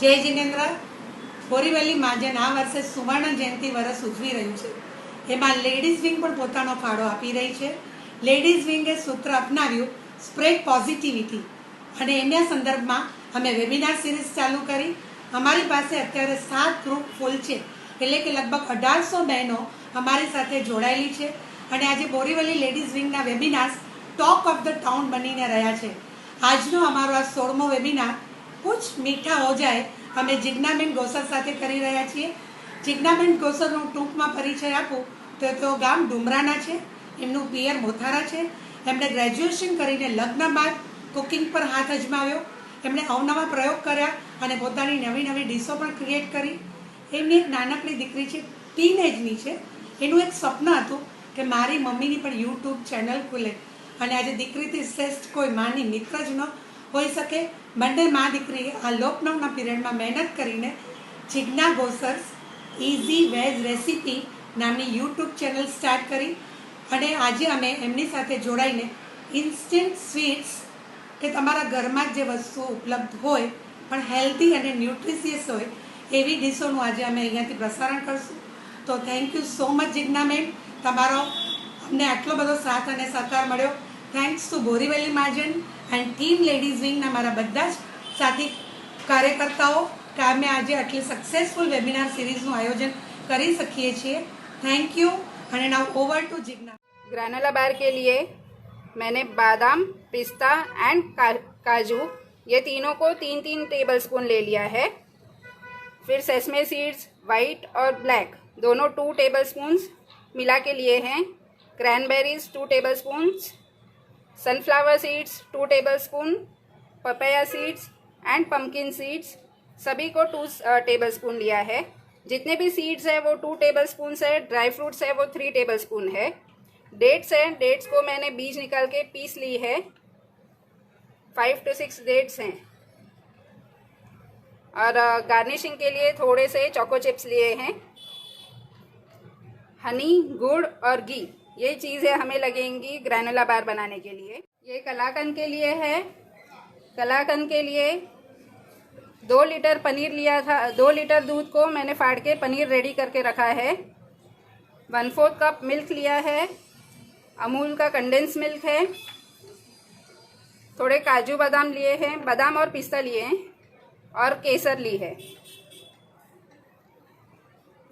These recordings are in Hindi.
જય જિનેન્દ્ર. બોરીવલી મહાજન આ વર્ષે સુવર્ણ જયંતિ વર્ષ ઉજવી રહ્યું છે. એમાં લેડીઝ વિંગ પણ પોતાનો ફાળો આપી રહી છે. લેડીઝ વિંગે સૂત્ર અપનાવ્યું સ્પ્રેડ પોઝિટિવિટી, અને એના સંદર્ભમાં અમે વેબિનાર સિરીઝ ચાલુ કરી. અમારી પાસે અત્યારે 7 ગ્રુપ ફૂલ છે, એટલે કે લગભગ 1800 બહેનો અમારી સાથે જોડાયેલી છે. અને આજે બોરીવલી લેડીઝ વિંગના webinars talk of the town બનીને રહ્યા છે. આજનો અમારો આ 16મો વેબિનાર કુછ મીઠા હો જાય અમે જિજ્ઞાબેન ગોસર સાથે કરી રહ્યા છીએ. જિજ્ઞાબેન ગોસરનો ટૂંકમાં પરિચય આપું તો તેઓ ગામ ડુમરાના છે. એમનું પિયર મોથારા છે. એમણે ગ્રેજ્યુએશન કરીને લગ્ન બાદ કુકિંગ પર હાથ અજમાવ્યો. એમણે અવનવા પ્રયોગ કર્યા અને પોતાની નવી નવી ડીશો પણ ક્રિએટ કરી. એમની એક નાનકડી દીકરી છે, ટીનેજની છે. એનું એક સ્વપ્ન હતું કે મારી મમ્મીની પણ યુટ્યુબ ચેનલ ખુલે, અને આજે દીકરીથી શ્રેષ્ઠ કોઈ માની મિત્ર જ ન હોઈ શકે. બંને મા દીકરીએ આ લોકડાઉનના પીરિયડમાં મહેનત કરીને જિજ્ઞા ગોસર્સ ઇઝી વેજ રેસીપી નામની યુટ્યુબ ચેનલ સ્ટાર્ટ કરી. અને આજે અમે એમની સાથે જોડાઈને ઇન્સ્ટન્ટ સ્વીટ્સ, કે તમારા ઘરમાં જ જે વસ્તુઓ ઉપલબ્ધ હોય પણ હેલ્ધી અને ન્યુટ્રિશિયસ હોય એવી ડીશોનું આજે અમે અહીંયાથી પ્રસારણ કરશું. તો thank you so much Jigna ma'am, તમારો અમને આટલો બધો સાથ અને સહકાર મળ્યો. Thanks to Borivali Mahajan and team ladies વિંગના મારા બધા જ સાથી કાર્યકર્તાઓ કે અમે આજે આટલી સક્સેસફુલ વેબિનાર સિરીઝનું આયોજન કરી શકીએ છીએ. Thank you. અને નાउ over to Jigna. Granola bar के लिए मैंने बादाम, पिस्ता एंड काजू, ये तीनों को 3-3 टेबलस्पून ले लिया है. फिर सेसमे सीड्स वाइट और ब्लैक दोनों 2 टेबलस्पून्स मिला के लिए हैं. Cranberries 2 tablespoons, sunflower seeds 2 tablespoon, papaya seeds and pumpkin seeds सभी को 2 टेबलस्पून लिया है. जितने भी सीड्स है वो 2 टेबलस्पून है. ड्राई फ्रूट्स है वो 3 टेबलस्पून है. डेट्स है, डेट्स को मैंने बीज निकाल के पीस ली है. 5 to 6 डेट्स हैं. और गार्निशिंग के लिए थोड़े से चोको चिप्स लिए हैं. हनी, गुड़ और घी, ये चीज़ें हमें लगेंगी ग्रैनोला बार बनाने के लिए. ये कलाकंद के लिए है. कलाकंद के लिए 2 लीटर पनीर लिया था. 2 लीटर दूध को मैंने फाड़ के पनीर रेडी करके रखा है. 1/4 कप मिल्क लिया है. अमूल का कंडेंस मिल्क है. थोड़े काजू बादाम लिए हैं, बादाम और पिस्ता लिए हैं, और केसर ली है.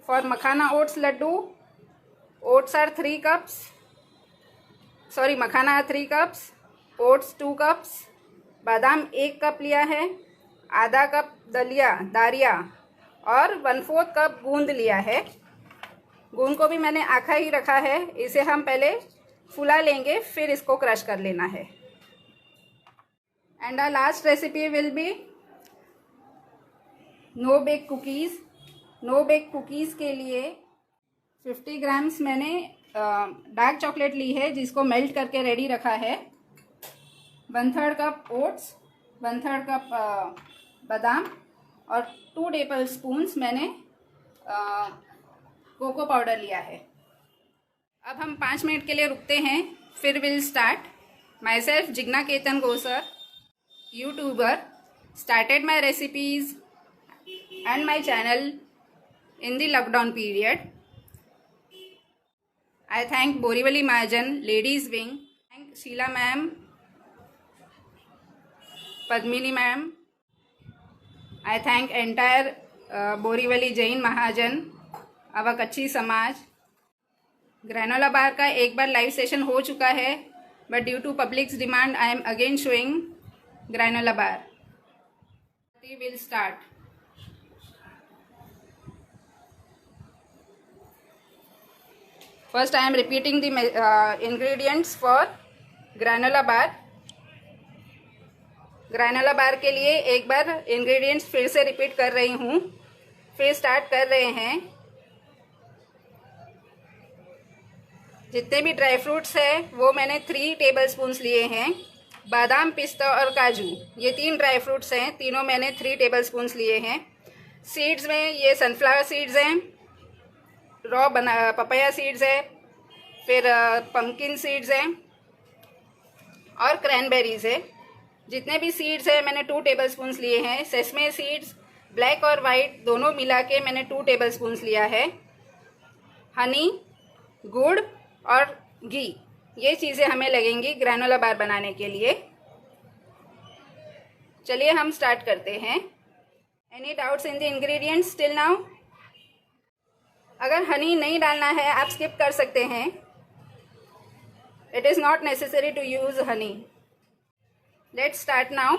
For makhana oats laddu, oats are 3 cups, sorry makhana 3 cups, oats 2 cups, बादाम 1 कप लिया है, आधा कप दारिया और 1/4 कप गूंद लिया है. गूंद को भी मैंने आखा ही रखा है. इसे हम पहले फुला लेंगे, फिर इसको क्रश कर लेना है. And our last recipe will be no bake cookies. No bake cookies के लिए 50 ग्राम्स मैंने डार्क चॉकलेट ली है, जिसको मेल्ट करके रेडी रखा है. 1/3 कप ओट्स, 1/3 कप बादाम और 2 टेबलस्पून्स मैंने कोको पाउडर लिया है. अब हम 5 मिनट के लिए रुकते हैं, फिर will start. Myself Jigna Ketan Gosar, YouTuber, started my recipes and my channel in the lockdown period. I thank Borivali Mahajan ladies wing, thank Sheela ma'am, Padmini ma'am. I thank entire Borivali Jain Mahajan, our Kutchi समाज. ग्रैनोला बार का एक बार लाइव सेशन हो चुका है, but due to publics demand I am again showing granola bar. We will start. First I am repeating the ingredients for granola bar. Granola bar के लिए एक बार इंग्रेडिएंट्स फिर से रिपीट कर रही हूँ. फिर स्टार्ट कर रहे हैं. जितने भी ड्राई फ्रूट्स है वो मैंने 3 टेबलस्पून्स लिए हैं. बादाम, पिस्ता और काजू, ये 3 ड्राई फ्रूट्स हैं, तीनों मैंने 3 टेबलस्पून्स लिए हैं. सीड्स में ये सनफ्लावर सीड्स हैं, रॉ पपाया सीड्स है, फिर पम्पकिन सीड्स हैं और क्रैनबेरीज है. जितने भी सीड्स हैं मैंने 2 टेबलस्पून्स लिए हैं. सेसमे सीड्स ब्लैक और वाइट दोनों मिला के मैंने 2 टेबलस्पून्स लिया है। हनी, गुड़ और घी, ये चीज़ें हमें लगेंगी ग्रैनोला बार बनाने के लिए। चलिए हम स्टार्ट करते हैं। Any doubts in the ingredients till now? अगर हनी नहीं डालना है आप स्किप कर सकते हैं। It is not necessary to use honey. Let's start now.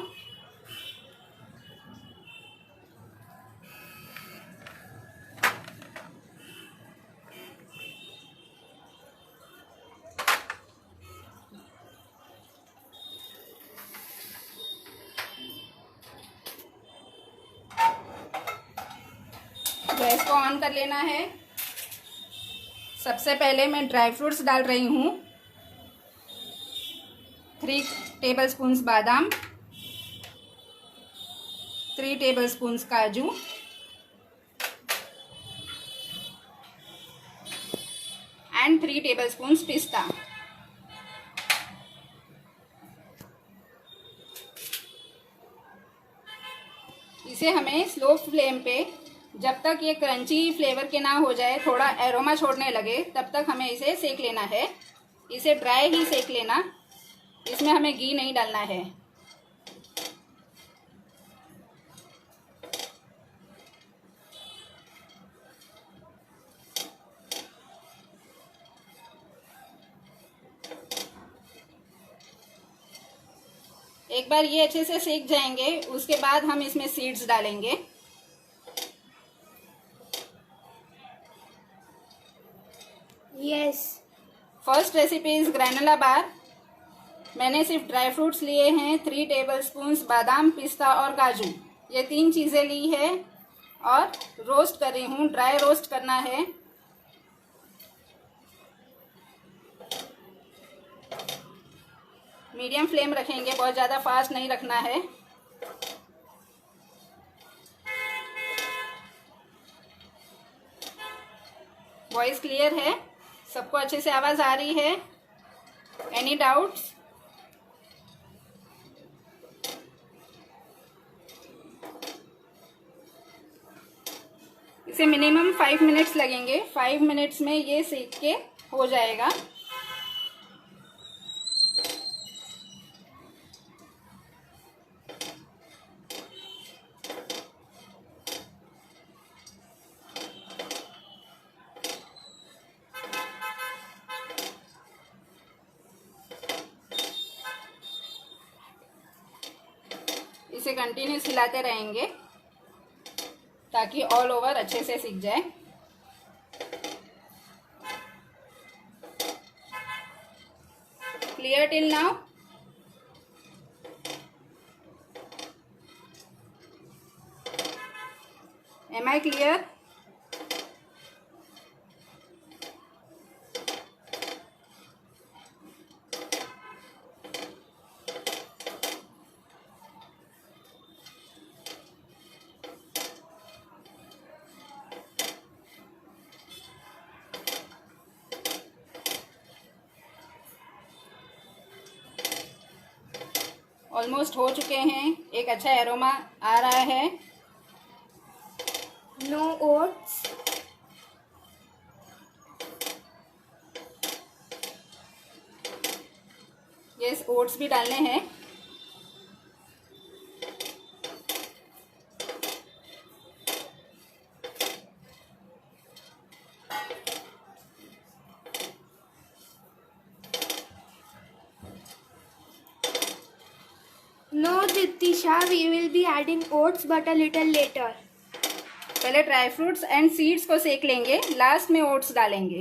Gas को ऑन कर लेना है। सबसे पहले मैं ड्राई फ्रूट्स डाल रही हूँ। 3 टेबलस्पून्स बादाम, 3 टेबलस्पून्स काजू, एंड 3 टेबलस्पून्स पिस्ता। इसे हमें स्लो फ्लेम पे, जब तक ये क्रंची फ्लेवर के ना हो जाए, थोड़ा एरोमा छोड़ने लगे, तब तक हमें इसे सेक लेना है। इसे ड्राई ही सेक लेना, इसमें हमें घी नहीं डालना है। एक बार ये अच्छे से सेक जाएंगे, उसके बाद हम इसमें सीड्स डालेंगे। Yes. First recipe is granola bar. मैंने सिर्फ ड्राई फ्रूट्स लिए हैं। 3 टेबलस्पून्स बादाम, पिस्ता और काजू, ये 3 चीज़ें ली है और रोस्ट कर रही हूँ। ड्राई रोस्ट करना है। मीडियम फ्लेम रखेंगे, बहुत ज़्यादा फास्ट नहीं रखना है। वॉइस क्लियर है? सबको अच्छे से आवाज़ आ रही है? Any doubts? इसे मिनिमम 5 मिनट्स लगेंगे। 5 मिनट्स में ये सेक के हो जाएगा। इसे कंटिन्यूस हिलाते रहेंगे ताकि ऑल ओवर अच्छे से सीख जाए। Clear till now? Am I clear? Almost हो चुके हैं। एक अच्छा एरोमा आ रहा है। No oats. यस, ओट्स भी डालने हैं। No, Ditisha, we will be adding oats but a little later. पहले ड्राई फ्रूट्स एंड सीड्स को सेक लेंगे, लास्ट में ओट्स डालेंगे।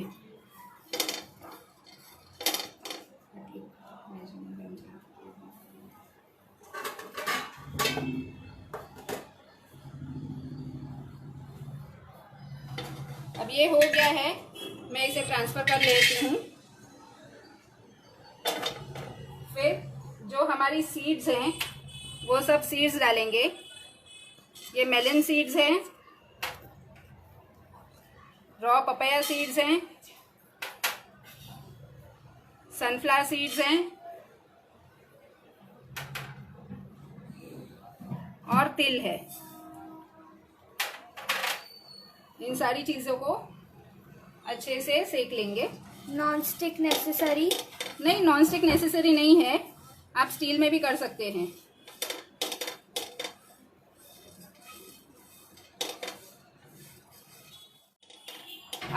अब ये हो गया है, मैं इसे ट्रांसफर कर लेती हूँ। फिर जो हमारी सीड्स हैं वो सब सीड्स डालेंगे। ये मेलन सीड्स हैं, रॉ पपाया सीड्स हैं, सनफ्लावर सीड्स हैं और तिल है। इन सारी चीज़ों को अच्छे से सेक लेंगे। Non-stick necessary. नहीं, नॉन स्टिक नेसेसरी नहीं है, आप स्टील में भी कर सकते हैं।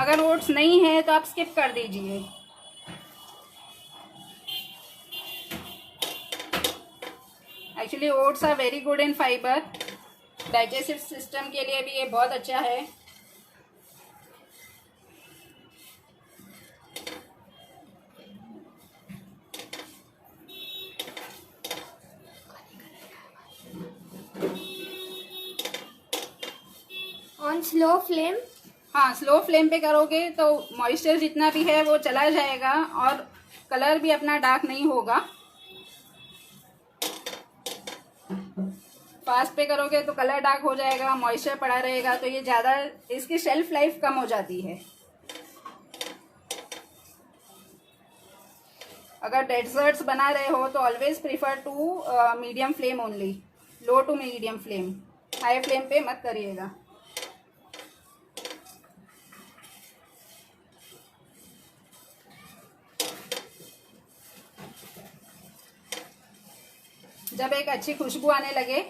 अगर ओट्स नहीं है तो आप स्किप कर दीजिए। Actually oats are very good in fibre, digestive system के लिए भी ये बहुत अच्छा है। On slow flame. हाँ, स्लो फ्लेम पे करोगे तो मॉइस्चर जितना भी है वो चला जाएगा और कलर भी अपना डार्क नहीं होगा। फास्ट पे करोगे तो कलर डार्क हो जाएगा, मॉइस्चर पड़ा रहेगा, तो ये ज़्यादा इसकी शेल्फ लाइफ कम हो जाती है। अगर डेजर्ट्स बना रहे हो तो always prefer to medium flame only, low to medium flame, high flame पे मत करिएगा। जब एक अच्छी खुशबू आने लगे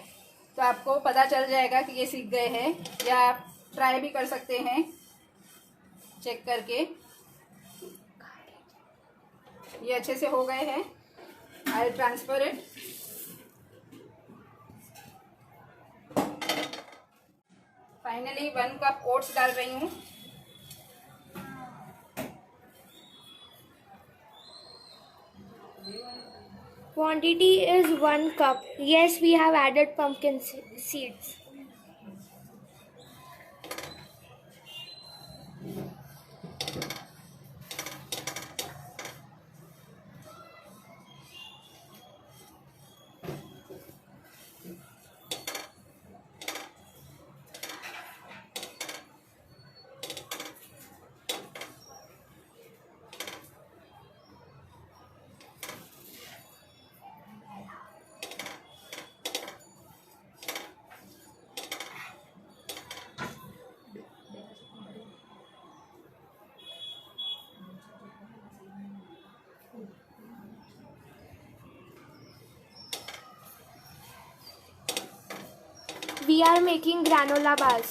तो आपको पता चल जाएगा कि ये सीख गए हैं, या आप ट्राई भी कर सकते हैं चेक करके। ये अच्छे से हो गए हैं। I transfer it. Finally 1 cup oats डाल रही हूँ। Quantity is 1 cup. Yes, we have added pumpkin seeds. We are making granola bars.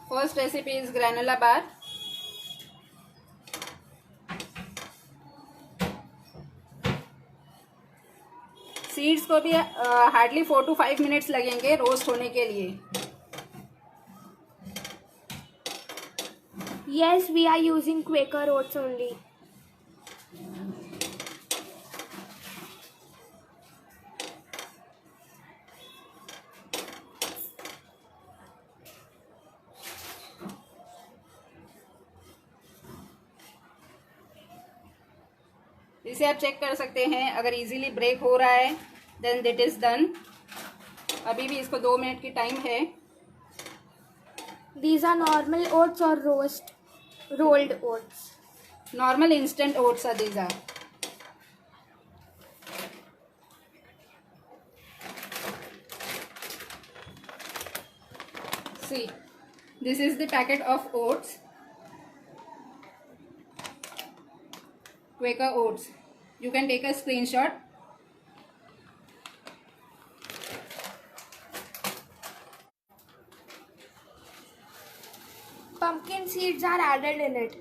First recipe is granola bar. Seeds को भी हार्डली 4 to 5 मिनट्स लगेंगे रोस्ट होने के लिए। Yes, we are using Quaker oats only. इसे आप चेक कर सकते हैं, अगर इजीली ब्रेक हो रहा है देन इट इज डन। अभी भी इसको 2 मिनट की टाइम है। These are normal oats or rolled oats. Normal instant oats are these are. See, this is the packet of oats, Quaker oats. You can take a screenshot. Pumpkin seeds are added in it.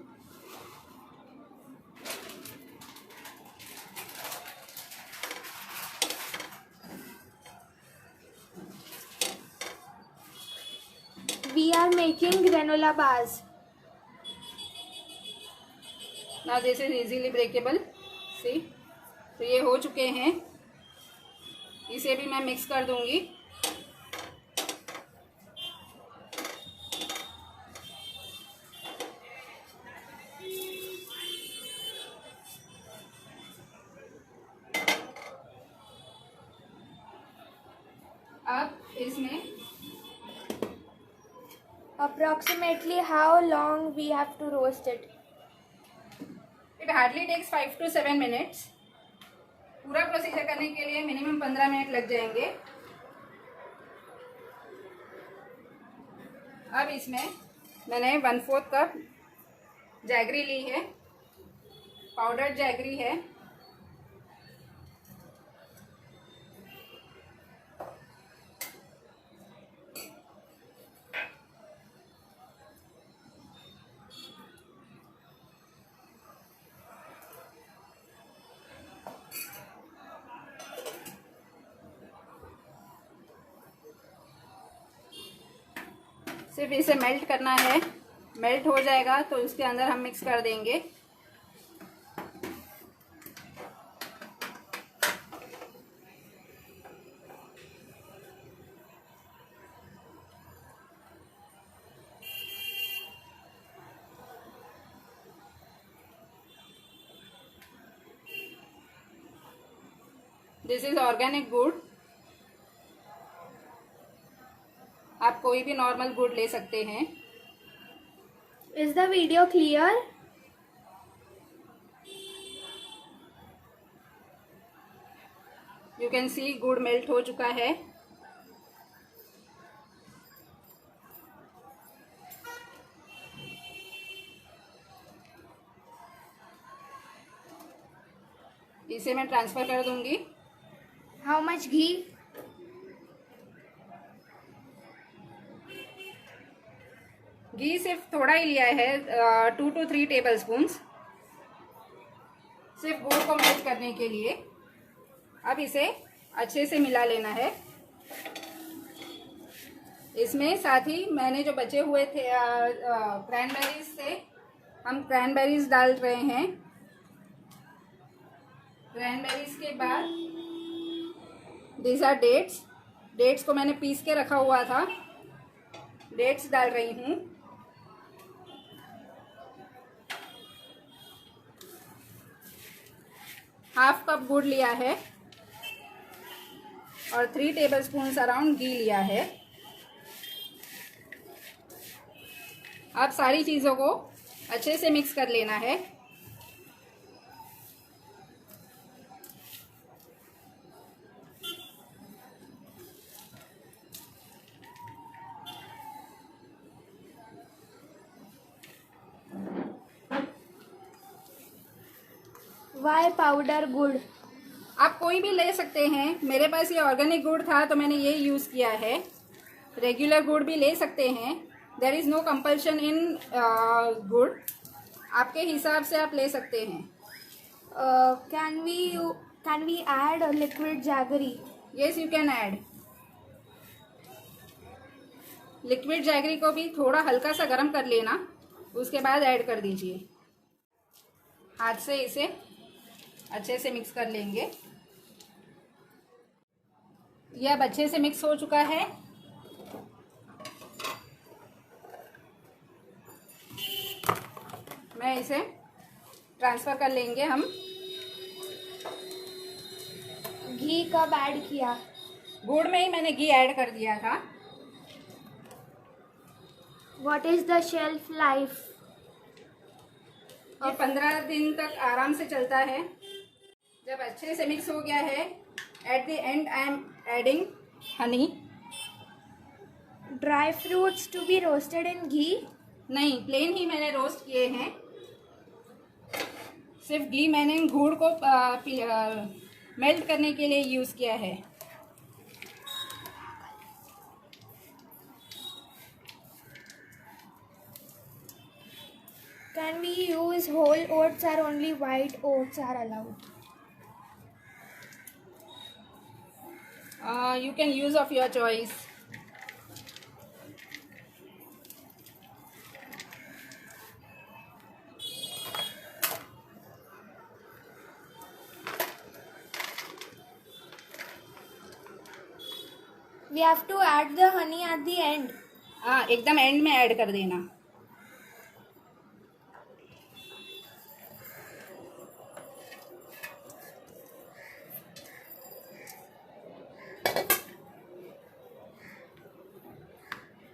We are making granola bars. Now this is easily breakable. See, तो ये हो चुके हैं। इसे भी मैं मिक्स कर दूंगी। अब इसमें Approximately how long we have to roast it? It hardly takes 5 to 7 minutes. पूरा प्रोसीजर करने के लिए मिनिमम 15 मिनट लग जाएंगे। अब इसमें मैंने 1/4 कप जैगरी ली है, पाउडर्ड जैगरी है। सिर्फ इसे मेल्ट करना है, मेल्ट हो जाएगा तो उसके अंदर हम मिक्स कर देंगे। दिस इज ऑर्गेनिक गुड़। आप कोई भी नॉर्मल गुड़ ले सकते हैं। Is the video clear? You can see गुड़ मेल्ट हो चुका है। इसे मैं ट्रांसफर कर दूंगी। How much ghee? घी सिर्फ थोड़ा ही लिया है, 2 to 3 टेबल स्पून्स, सिर्फ गुड़ को मेल्ट करने के लिए। अब इसे अच्छे से मिला लेना है। इसमें साथ ही मैंने जो बचे हुए थे क्रैनबेरीज थे, हम क्रैनबेरीज डाल रहे हैं। क्रैनबेरीज के बाद दीज आर डेट्स। डेट्स को मैंने पीस के रखा हुआ था, डेट्स डाल रही हूँ। हाफ कप गुड़ लिया है और 3 टेबल स्पून अराउंड घी लिया है। अब सारी चीज़ों को अच्छे से मिक्स कर लेना है। Why powder गुड़? आप कोई भी ले सकते हैं। मेरे पास ये ऑर्गेनिक गुड़ था तो मैंने ये यूज़ किया है। रेगुलर गुड़ भी ले सकते हैं। देयर इज़ नो कंपल्शन इन गुड़, आपके हिसाब से आप ले सकते हैं। Can we add a liquid jaggery? Yes, you can add. Liquid jaggery को भी थोड़ा हल्का सा गर्म कर लेना, उसके बाद ऐड कर दीजिए। हाथ से इसे अच्छे से मिक्स कर लेंगे। यह अब अच्छे से मिक्स हो चुका है। मैं इसे ट्रांसफ़र कर लेंगे हम। घी कब ऐड किया? गुड़ में ही मैंने घी ऐड कर दिया था। What is the shelf life? ये 15 दिन तक आराम से चलता है। जब अच्छे से मिक्स हो गया है, at the end I am adding Honey. Dry fruits to be roasted in ghee? नहीं, प्लेन ही मैंने रोस्ट किए हैं। सिर्फ घी मैंने गुड़ को मेल्ट करने के लिए यूज़ किया है। Can we use whole oats or only white oats are allowed? You can use of your choice. We have to add the honey at the end. हाँ, एकदम एंड में ऐड कर देना।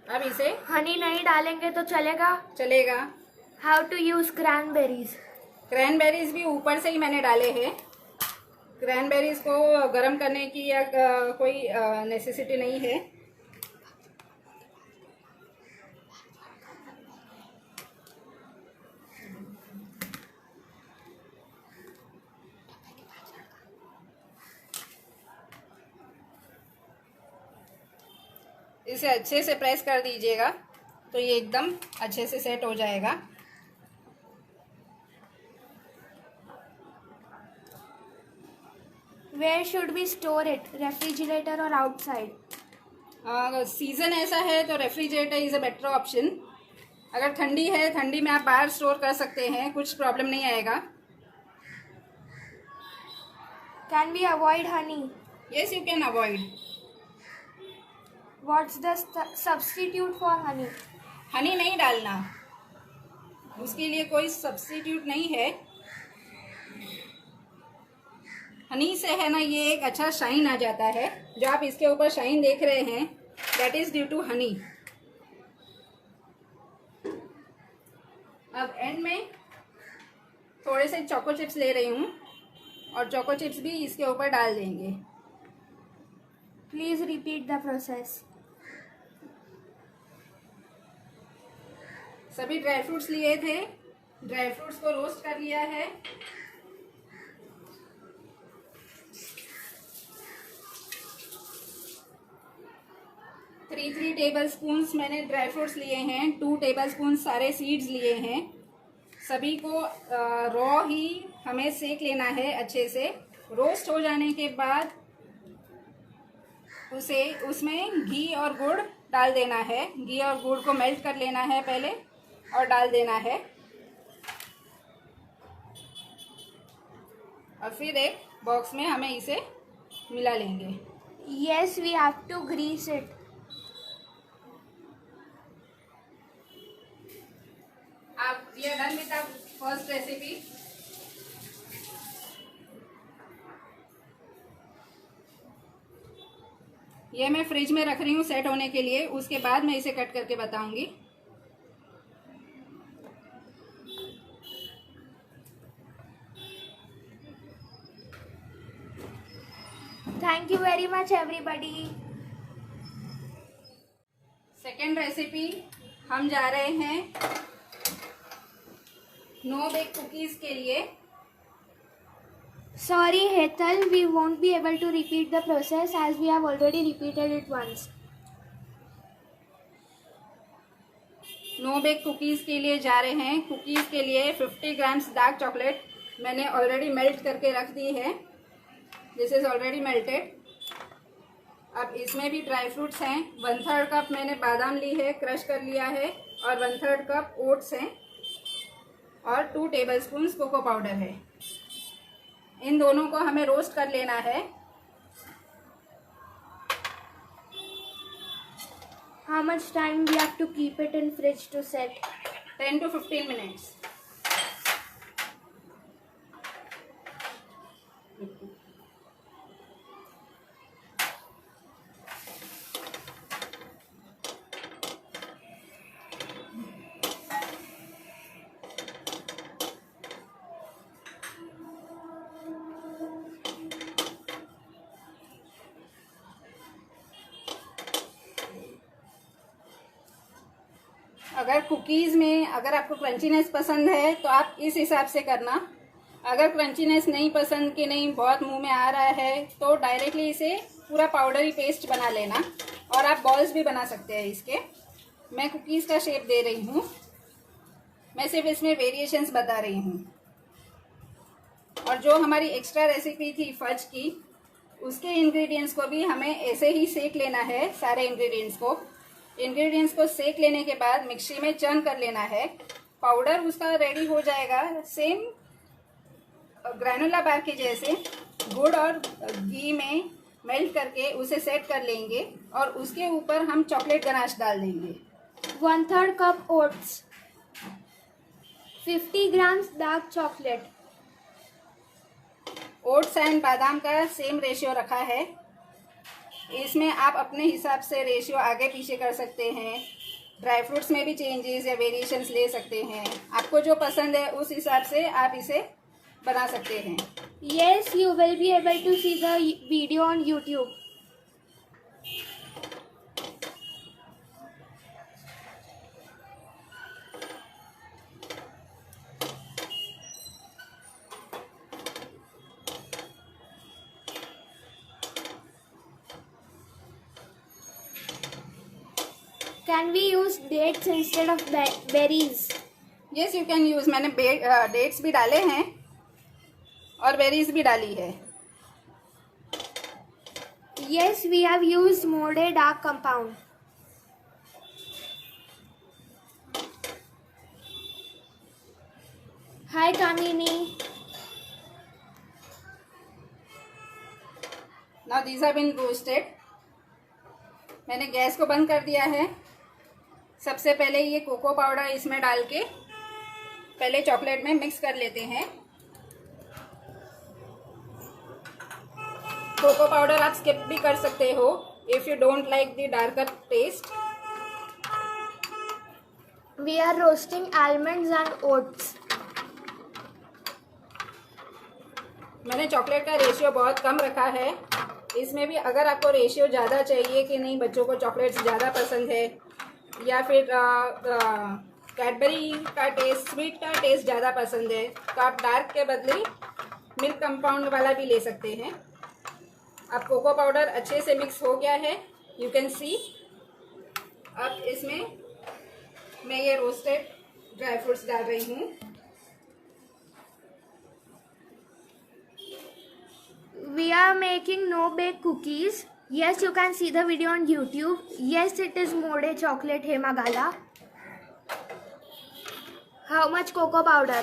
अब इसे हनी नहीं डालेंगे तो चलेगा? चलेगा। How to use cranberries? Cranberries भी ऊपर से ही मैंने डाले हैं। क्रैनबेरीज को गर्म करने की या कोई नेसेसिटी नहीं है। इसे अच्छे से प्रेस कर दीजिएगा तो ये एकदम अच्छे से सेट हो जाएगा। Where should we store it? Refrigerator or outside? Season ऐसा है तो refrigerator is a better option. अगर ठंडी है, ठंडी में आप बाहर स्टोर कर सकते हैं, कुछ प्रॉब्लम नहीं आएगा। Can we avoid honey? Yes, you can avoid. What's the substitute for honey? Honey नहीं डालना, उसके लिए कोई सब्स्टिट्यूट नहीं है। हनी से है ना, ये एक अच्छा शाइन आ जाता है। जो आप इसके ऊपर शाइन देख रहे हैं, that is due to honey. अब एंड में थोड़े से चोको चिप्स ले रही हूँ और चोको चिप्स भी इसके ऊपर डाल देंगे। Please repeat the process. सभी ड्राई फ्रूट्स लिए थे, ड्राई फ्रूट्स को रोस्ट कर लिया है। थ्री टेबल स्पून मैंने ड्राई फ्रूट्स लिए हैं, 2 टेबल स्पून सारे सीड्स लिए हैं। सभी को रॉ ही हमें सेक लेना है अच्छे से। रोस्ट हो जाने के बाद उसमें घी और गुड़ डाल देना है। घी और गुड़ को मेल्ट कर लेना है पहले और डाल देना है, और फिर एक बॉक्स में हमें इसे मिला लेंगे। Yes, we have to grease it. आप we are done with the first recipe. ये मैं फ्रिज में रख रही हूँ सेट होने के लिए, उसके बाद मैं इसे कट करके बताऊंगी। Thank you very much, everybody. Second recipe हम जा रहे हैं नो बेक कुकीज के लिए। Sorry, Hetal, we won't be able to repeat the process as we have already repeated it once. No bake cookies के लिए जा रहे हैं। कुकीज के लिए 50 ग्राम्स डार्क चॉकलेट मैंने ऑलरेडी मेल्ट करके रख दी है। This is already melted. अब इसमें भी ड्राई फ्रूट्स हैं। 1/3 कप मैंने बादाम ली है, क्रश कर लिया है, और 1/3 कप ओट्स हैं, और 2 टेबल स्पून कोको पाउडर है। इन दोनों को हमें रोस्ट कर लेना है। How much time we have to keep it in fridge to set? 10 to 15 minutes. अगर कुकीज़ में अगर आपको क्रंचीनेस पसंद है तो आप इस हिसाब से करना। अगर क्रंचीनेस नहीं पसंद कि नहीं बहुत मुंह में आ रहा है तो डायरेक्टली इसे पूरा पाउडरी पेस्ट बना लेना, और आप बॉल्स भी बना सकते हैं इसके। मैं कुकीज़ का शेप दे रही हूँ, मैं सिर्फ इसमें वेरिएशंस बता रही हूँ। और जो हमारी एक्स्ट्रा रेसिपी थी फज की, उसके इंग्रेडिएंट्स को भी हमें ऐसे ही सेक लेना है। सारे इंग्रेडिएंट्स को सेक लेने के बाद मिक्सी में चर्न कर लेना है। पाउडर उसका रेडी हो जाएगा सेम ग्रैनुला बार के जैसे। गुड़ और घी में मेल्ट करके उसे सेट कर लेंगे, और उसके ऊपर हम चॉकलेट गनाश डाल देंगे। 1/3 cup oats, 50 grams dark chocolate. Oats and बादाम का सेम रेशियो रखा है। इसमें आप अपने हिसाब से रेशियो आगे पीछे कर सकते हैं। ड्राई फ्रूट्स में भी चेंजेस या वेरिएशंस ले सकते हैं। आपको जो पसंद है उस हिसाब से आप इसे बना सकते हैं। Yes, you will be able to see the video on YouTube. Can we use dates instead of berries? Yes you can use. मैंने डेट्स भी डाले हैं और बेरीज भी डाली है. Yes, we have used Mode dark compound. Hi Kamini. Now these have been roasted. मैंने गैस को बंद कर दिया है. सबसे पहले ये कोको पाउडर इसमें डाल के पहले चॉकलेट में मिक्स कर लेते हैं. कोको पाउडर आप स्किप भी कर सकते हो if you don't like the darker taste. We are roasting almonds and oats. मैंने चॉकलेट का रेशियो बहुत कम रखा है. इसमें भी अगर आपको रेशियो ज़्यादा चाहिए कि नहीं, बच्चों को चॉकलेट्स ज़्यादा पसंद है या फिर कैडबरी का टेस्ट, स्वीट का टेस्ट ज़्यादा पसंद है, तो आप डार्क के बदले मिल्क कंपाउंड वाला भी ले सकते हैं. अब कोको पाउडर अच्छे से मिक्स हो गया है, यू कैन सी. अब इसमें मैं ये रोस्टेड ड्राई फ्रूट्स डाल रही हूँ. We are making no bake cookies. Yes, you can see the video on YouTube. Yes, it is Mode chocolate Himagala. How much cocoa powder?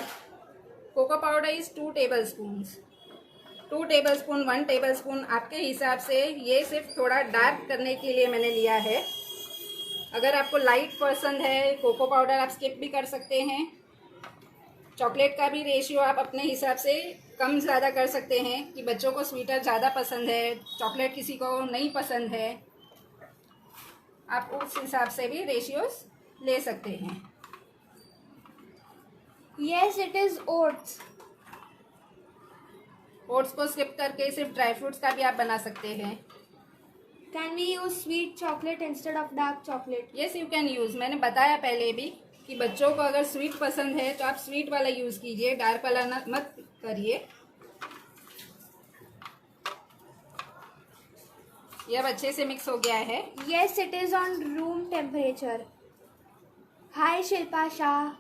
Cocoa powder is 2 tablespoons. 2 tablespoon 1 tablespoon आपके हिसाब से. ये सिर्फ थोड़ा डार्क करने के लिए मैंने लिया है. अगर आपको लाइट पसंद है कोको पाउडर आप स्किप भी कर सकते हैं. चॉकलेट का भी रेशियो आप अपने हिसाब से कम ज़्यादा कर सकते हैं कि बच्चों को स्वीटर ज़्यादा पसंद है, चॉकलेट किसी को नहीं पसंद है. आप उस हिसाब से भी रेशियोस ले सकते हैं. Yes, it is oats. Oats को स्किप करके सिर्फ ड्राई फ्रूट्स का भी आप बना सकते हैं. Can we use sweet chocolate instead of dark chocolate? Yes you can use. मैंने बताया पहले भी कि बच्चों को अगर स्वीट पसंद है तो आप स्वीट वाला यूज़ कीजिए, डार्क वाला मत करिए. ये अब अच्छे से मिक्स हो गया है. Yes, it is on room temperature. Hi Shilpa Shah.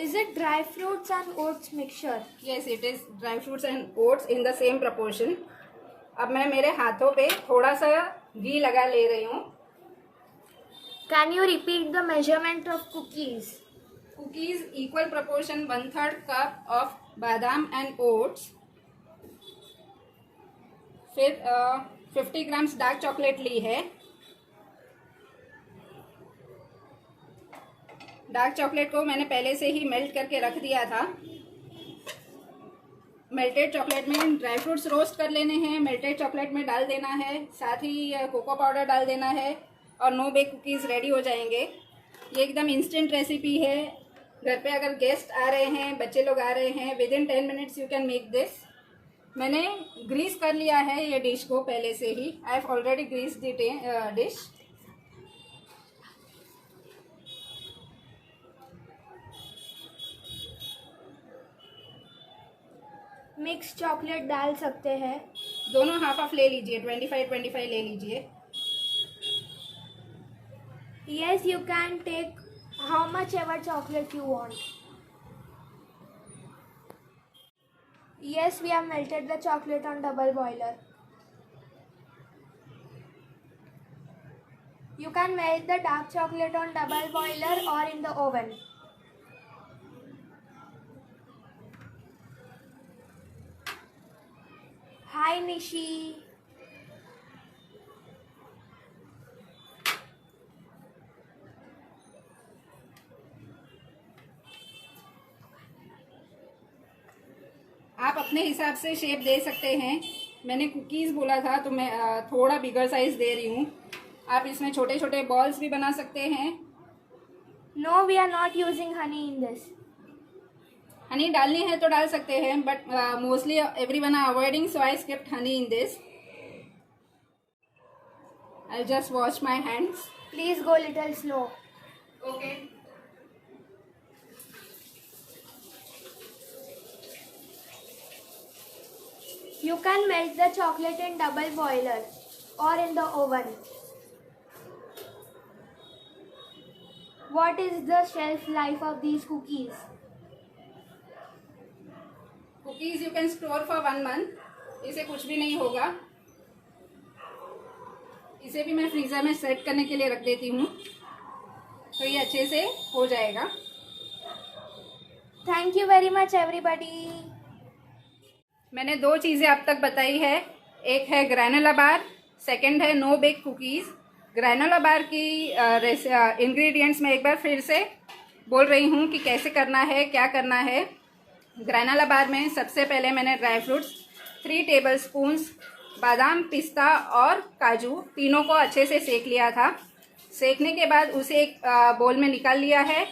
Is it dry fruits and oats mixture? Yes it is dry fruits and oats in the same proportion. अब मैं मेरे हाथों पे थोड़ा सा घी लगा ले रही हूँ. Can you repeat the measurement of cookies? Cookies equal proportion 1/3 cup of बादाम एंड ओट्स. फिर 50 ग्राम्स डार्क चॉकलेट ली है. डार्क चॉकलेट को मैंने पहले से ही मेल्ट करके रख दिया था. मेल्टेड चॉकलेट में ड्राई फ्रूट्स रोस्ट कर लेने हैं, मेल्टेड चॉकलेट में डाल देना है, साथ ही कोको पाउडर डाल देना है और नो बेक कुकीज़ रेडी हो जाएंगे. ये एकदम इंस्टेंट रेसिपी है. घर पे अगर गेस्ट आ रहे हैं, बच्चे लोग आ रहे हैं, within 10 minutes you can make this. मैंने ग्रीस कर लिया है ये डिश को पहले से ही. I have already grease the dish. Mix chocolate डाल सकते हैं. दोनों हाफ हाफ ले लीजिए, 25-25 ले लीजिए. Yes, you can take how much ever chocolate you want. Yes, we have melted the chocolate on double boiler. You can melt the dark chocolate on double boiler or in the oven. Hi Nishi. आप अपने हिसाब से शेप दे सकते हैं. मैंने कुकीज़ बोला था तो मैं थोड़ा बिगर साइज़ दे रही हूँ. आप इसमें छोटे छोटे बॉल्स भी बना सकते हैं. No, we are not using honey in this. Honey डालनी है तो डाल सकते हैं, but mostly everyone are avoiding, so I skipped honey in this. I just wash my hands. Please go little slow. Okay. You can melt the chocolate in double boiler or in the oven. What is the shelf life of these cookies? Cookies you can store for 1 month. इसे कुछ भी नहीं होगा। इसे भी मैं फ्रीज़र में सेट करने के लिए रख देती हूँ, तो ये अच्छे से हो जाएगा। Thank you very much everybody. मैंने 2 चीज़ें अब तक बताई है, एक है ग्रैनोला बार, सेकंड है नो बेक कुकीज़। ग्रैनोला बार की इंग्रेडिएंट्स मैं एक बार फिर से बोल रही हूँ कि कैसे करना है, क्या करना है। ग्रैनोला बार में सबसे पहले मैंने ड्राई फ्रूट्स 3 टेबलस्पून्स बादाम, पिस्ता और काजू तीनों को अच्छे से सेक लिया था। सेकने के बाद उसे एक बोल में निकाल लिया है।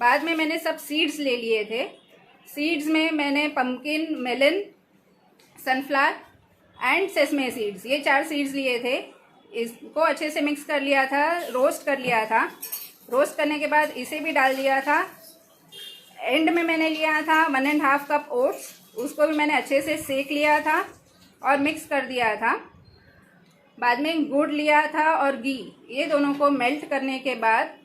बाद में मैंने सब सीड्स ले लिए थे। सीड्स में मैंने pumpkin, melon, sunflower and sesame seeds, ये 4 सीड्स लिए थे। इसको अच्छे से मिक्स कर लिया था, रोस्ट कर लिया था। रोस्ट करने के बाद इसे भी डाल दिया था। एंड में मैंने लिया था 1.5 कप ओट्स, उसको भी मैंने अच्छे से सेक लिया था और मिक्स कर दिया था। बाद में गुड़ लिया था और घी, ये दोनों को मेल्ट करने के बाद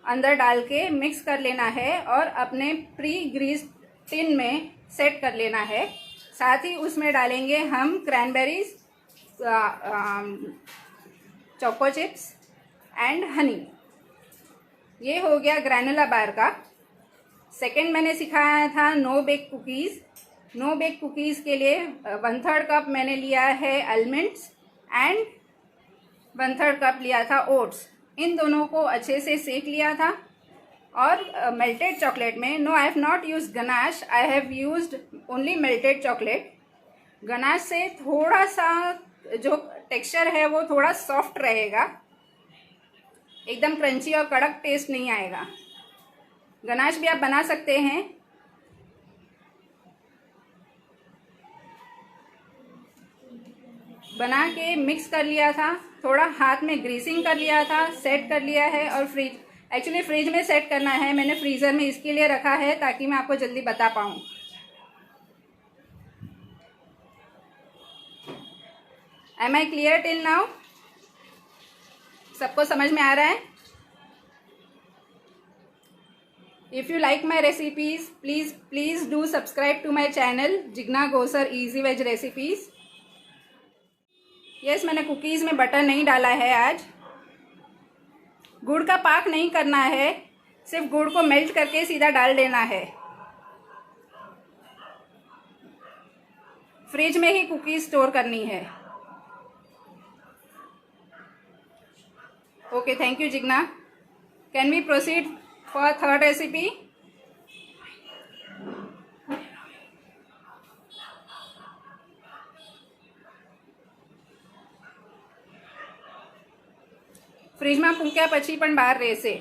अंदर डाल के मिक्स कर लेना है और अपने प्री ग्रीस टिन में सेट कर लेना है। साथ ही उसमें डालेंगे हम cranberries, choco chips and honey. ये हो गया ग्रैनोला बार का। सेकंड मैंने सिखाया था no bake cookies. No bake cookies के लिए 1/3 कप मैंने लिया है आलमंड्स एंड 1/3 कप लिया था ओट्स। इन दोनों को अच्छे से सेक लिया था। और मेल्टेड चॉकलेट में, no I have not use ganache, I have used only melted chocolate. Ganache से थोड़ा सा जो टेक्सचर है वो थोड़ा सॉफ्ट रहेगा, एकदम क्रंची और कड़क टेस्ट नहीं आएगा। गनाश भी आप बना सकते हैं। बना के मिक्स कर लिया था, थोड़ा हाथ में ग्रीसिंग कर लिया था, सेट कर लिया है। और फ्रिज में सेट करना है। मैंने फ्रीज़र में इसके लिए रखा है ताकि मैं आपको जल्दी बता पाऊँ। Am I clear till now? सबको समझ में आ रहा है? If you like my recipes, please do subscribe to my channel Jigna Gosar Easy Veg Recipes. Yes, मैंने कुकीज़ में बटर नहीं डाला है आज। गुड़ का पाक नहीं करना है, सिर्फ गुड़ को मेल्ट करके सीधा डाल देना है। फ्रिज में ही कुकीज़ स्टोर करनी है। Okay, thank you Jigna. Can we proceed for third recipe? Fridge में मूक्या पछी पण बहार रहेशे।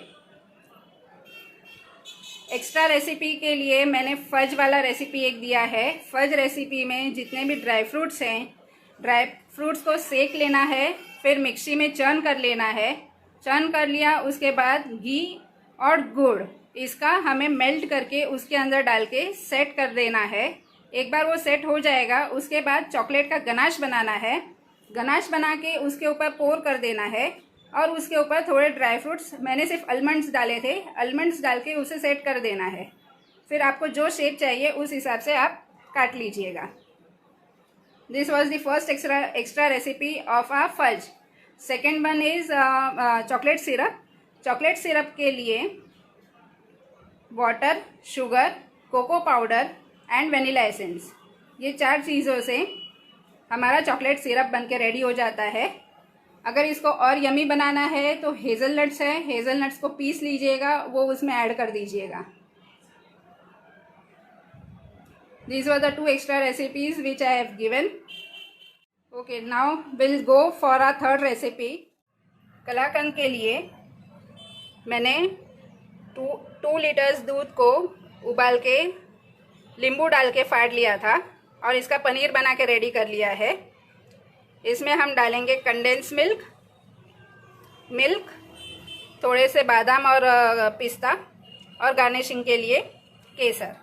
एक्स्ट्रा रेसिपी के लिए मैंने फज वाला रेसिपी एक दिया है। फज रेसिपी में जितने भी ड्राई फ्रूट्स हैं, ड्राई फ्रूट्स को सेक लेना है, फिर मिक्सी में चर्न कर लेना है। चर्न कर लिया, उसके बाद घी और गुड़ इसका हमें मेल्ट करके उसके अंदर डाल के सेट कर देना है। एक बार वो सेट हो जाएगा, उसके बाद चॉकलेट का गनाश बनाना है। गनाश बना के उसके ऊपर पोर कर देना है और उसके ऊपर थोड़े ड्राई फ्रूट्स, मैंने सिर्फ आलमंड्स डाले थे, आलमंड्स डाल के उसे सेट कर देना है। फिर आपको जो शेप चाहिए उस हिसाब से आप काट लीजिएगा। This was the first extra recipe of a fudge. Second one is chocolate syrup. Chocolate syrup के लिए water, sugar, cocoa powder and vanilla essence, ये 4 चीज़ों से हमारा चॉकलेट सिरप बन के रेडी हो जाता है। अगर इसको और यमी बनाना है तो हेज़लनट्स है, हेज़लनट्स को पीस लीजिएगा, वो उसमें ऐड कर दीजिएगा। These were the 2 extra recipes which I have given. Okay, now we'll go for our third recipe. कलाकंद के लिए मैंने 2 लीटर्स दूध को उबाल के नींबू डाल के फाड़ लिया था और इसका पनीर बना के रेडी कर लिया है। इसमें हम डालेंगे कंडेंस मिल्क, थोड़े से बादाम और पिस्ता और गार्निशिंग के लिए केसर।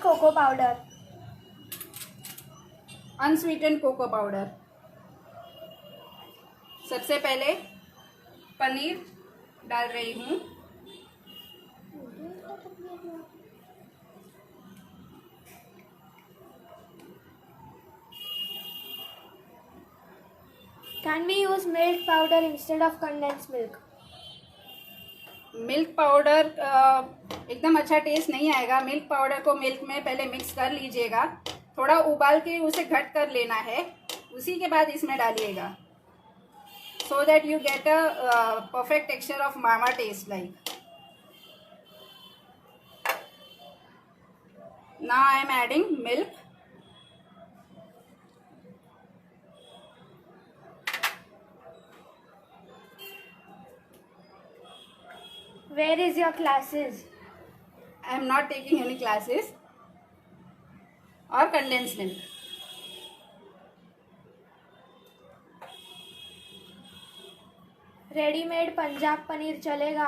cocoa powder. Unsweetened cocoa powder. सबसे पहले पनीर डाल रही हूँ। Can we use milk powder instead of condensed milk? Milk powder एकदम अच्छा टेस्ट नहीं आएगा। मिल्क पाउडर को मिल्क में पहले मिक्स कर लीजिएगा, थोड़ा उबाल के उसे घट कर लेना है, उसी के बाद इसमें डालिएगा, so that you get a perfect texture of mama taste like. Now I am adding milk. Where is your classes? I am not taking any classes. और condensed milk. Readymade Punjab paneer चलेगा?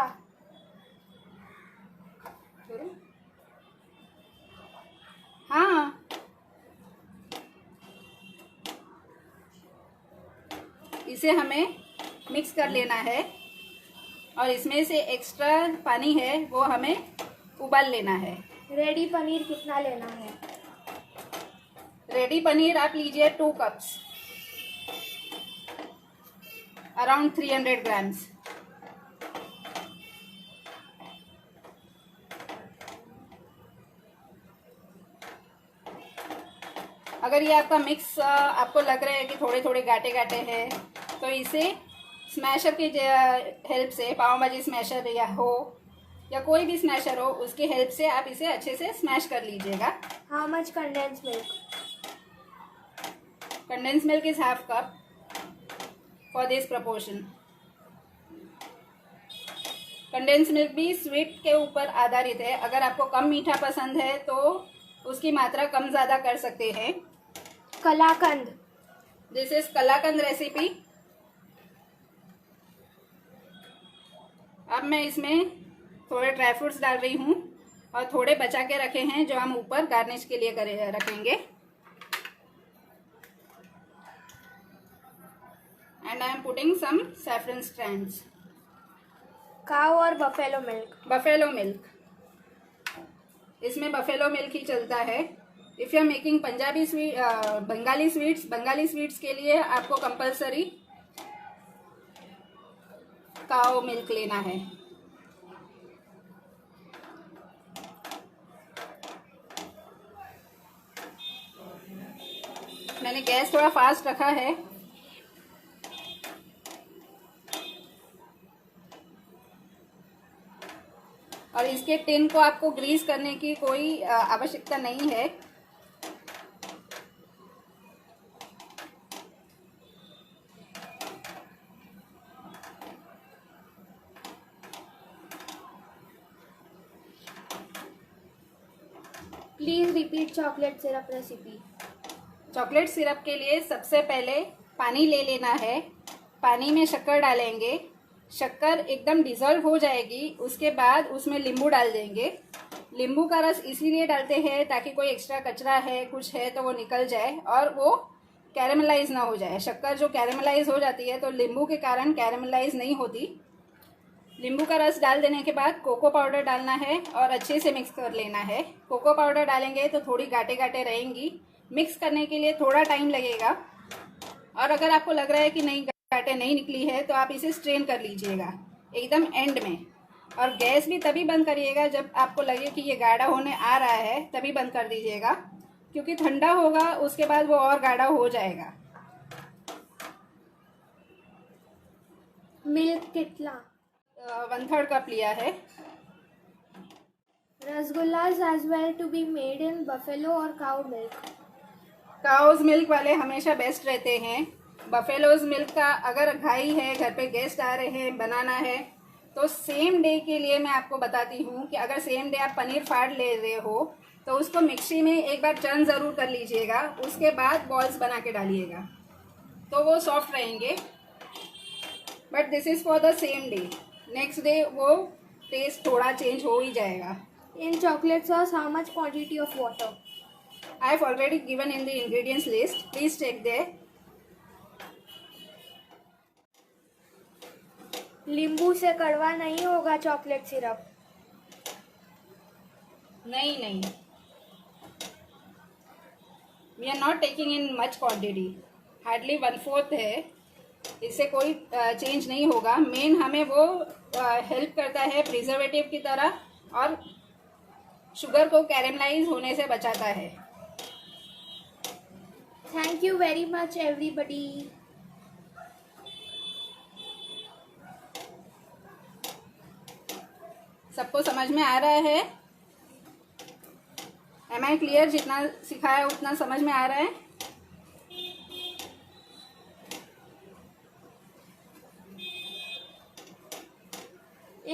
हाँ, इसे हमें मिक्स कर लेना है और इसमें से एक्स्ट्रा पानी है वो हमें उबाल लेना है। रेडी पनीर कितना लेना है? रेडी पनीर आप लीजिए 2 कप्स, अराउंड 300 ग्राम्स। अगर ये आपका मिक्स आपको लग रहा है कि थोड़े थोड़े गाटे गाटे हैं, तो इसे स्मैशर की हेल्प से, पाव भाजी स्मैशर या कोई भी स्मैशर हो, उसकी हेल्प से आप इसे अच्छे से स्मैश कर लीजिएगा। How much condensed milk? Condensed milk is half cup for this proportion. Condensed milk भी स्वीट के ऊपर आधारित है। अगर आपको कम मीठा पसंद है तो उसकी मात्रा कम ज़्यादा कर सकते हैं। Kalakand. This is kalakand recipe. अब मैं इसमें थोड़े ड्राई फ्रूट्स डाल रही हूँ और थोड़े बचा के रखे हैं जो हम ऊपर गार्निश के लिए रखेंगे। And I am putting some saffron strands. Cow और बफेलो मिल्क। बफेलो मिल्क, इसमें बफेलो मिल्क ही चलता है। If you are making Punjabi sweet, Bengali sweets के लिए आपको कंपलसरी काऊ मिल्क लेना है। मैंने गैस थोड़ा फास्ट रखा है। और इसके टिन को आपको ग्रीस करने की कोई आवश्यकता नहीं है। Please repeat chocolate syrup recipe. Chocolate syrup के लिए सबसे पहले पानी ले लेना है, पानी में शक्कर डालेंगे, शक्कर एकदम डिज़ोल्व हो जाएगी, उसके बाद उसमें नींबू डाल देंगे। नींबू का रस इसीलिए डालते हैं ताकि कोई एक्स्ट्रा कचरा है कुछ है तो वो निकल जाए और वो कैरेमलाइज ना हो जाए। शक्कर जो कैरेमलाइज हो जाती है तो नींबू के कारण कैरेमलाइज नहीं होती। नींबू का रस डाल देने के बाद कोको पाउडर डालना है और अच्छे से मिक्स कर लेना है। कोको पाउडर डालेंगे तो थोड़ी गाटे गाटे रहेंगी, मिक्स करने के लिए थोड़ा टाइम लगेगा। और अगर आपको लग रहा है कि नहीं गाटे नहीं निकली है तो आप इसे स्ट्रेन कर लीजिएगा एकदम एंड में। और गैस भी तभी बंद करिएगा जब आपको लगे कि ये गाढ़ा होने आ रहा है, तभी बंद कर दीजिएगा, क्योंकि ठंडा होगा उसके बाद वो और गाढ़ा हो जाएगा। मिल्क कितना? 1/3 कप लिया है। Rasgullas as well to be made in buffalo और काऊ मिल्क। काउज मिल्क वाले हमेशा बेस्ट रहते हैं। बफेलोज मिल्क का अगर घाई है, घर पे गेस्ट आ रहे हैं, बनाना है, तो सेम डे के लिए मैं आपको बताती हूँ कि अगर सेम डे आप पनीर फाड़ ले रहे हो तो उसको मिक्सी में एक बार चर्न ज़रूर कर लीजिएगा, उसके बाद बॉल्स बना के डालिएगा तो वो सॉफ्ट रहेंगे। But this is for the same day, next day वो टेस्ट थोड़ा चेंज हो ही जाएगा। In chocolate sauce, how much quantity of water? I have already given in the ingredients list. Please check there. नींबू से कड़वा नहीं होगा चॉकलेट सिरप. नहीं. We are not taking in much quantity. Hardly 1/4 है. इससे कोई चेंज नहीं होगा. मेन हमें वो हेल्प करता है प्रिजर्वेटिव की तरह और शुगर को कैरेमलाइज होने से बचाता है. Thank you very much everybody. सबको समझ में आ रहा है? Am I clear? जितना सिखाया उतना समझ में आ रहा है?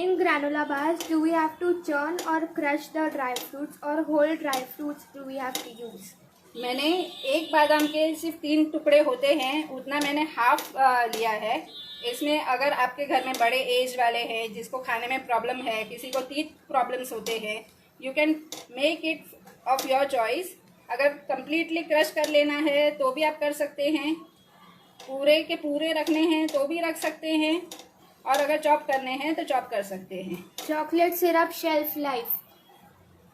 In granola bars, do we have to churn or crush the dry fruits or whole dry fruits do we have to use? मैंने एक बादाम के सिर्फ 3 टुकड़े होते हैं उतना मैंने हाफ लिया है. इसमें अगर आपके घर में बड़े एज वाले हैं जिसको खाने में प्रॉब्लम है, किसी को टीथ प्रॉब्लम्स होते हैं, you can make it of your choice. अगर कंप्लीटली क्रश कर लेना है तो भी आप कर सकते हैं, पूरे के पूरे रखने हैं तो भी रख सकते हैं, और अगर चॉप करने हैं तो चॉप कर सकते हैं. Chocolate syrup shelf life.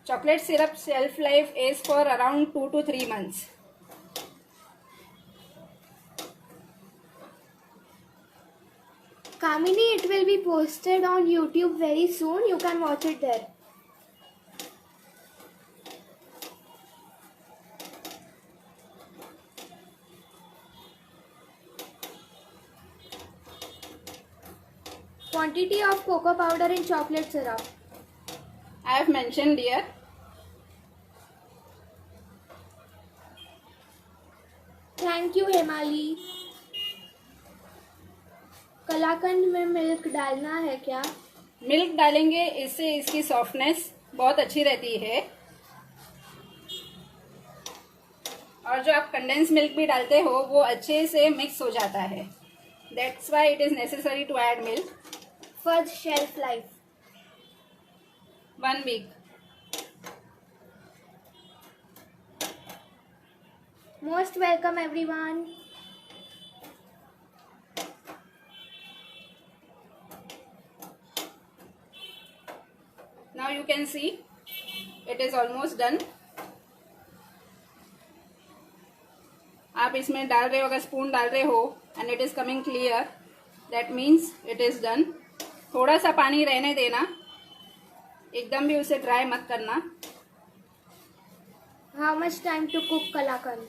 Chocolate syrup shelf life is for around 2 to 3 months. Kamini, it will be posted on YouTube very soon. You can watch it there. Quantity of cocoa powder in chocolate syrup. I have mentioned here. Thank you Hemali. कलाकंद में मिल्क डालना है क्या? मिल्क डालेंगे, इससे इसकी सॉफ्टनेस बहुत अच्छी रहती है. और जो आप कंडेंस मिल्क भी डालते हो वो अच्छे से मिक्स हो जाता है. That's why it is necessary to add milk. Fudge shelf life. 1 week. Most welcome everyone. Now you can see it is almost done. आप इसमें डाल रहे हो, अगर स्पून डाल रहे हो and it is coming clear, that means it is done. थोड़ा सा पानी रहने देना, एकदम भी उसे ड्राई मत करना. How much time to cook कलाकंद?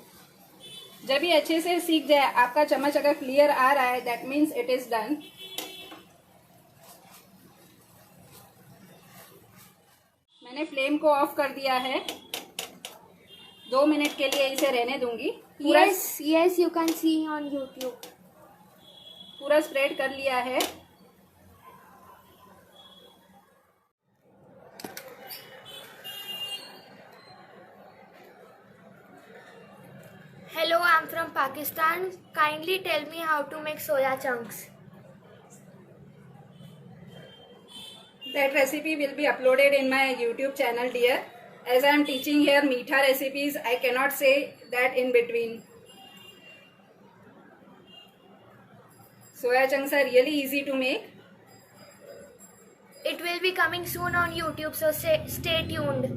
जब ये अच्छे से सीख जाए, आपका चम्मच अगर क्लियर आ रहा है, that means it is done. मैंने फ्लेम को ऑफ कर दिया है. 2 मिनट के लिए इसे रहने दूंगी. Yes, you can see on YouTube. पूरा स्प्रेड कर लिया है. Hello, I'm from Pakistan. Kindly tell me how to make soya chunks. That recipe will be uploaded in my YouTube channel, dear. As I am teaching here meetha recipes, I cannot say that in between. Soya chunks are really easy to make. It will be coming soon on YouTube, so stay tuned.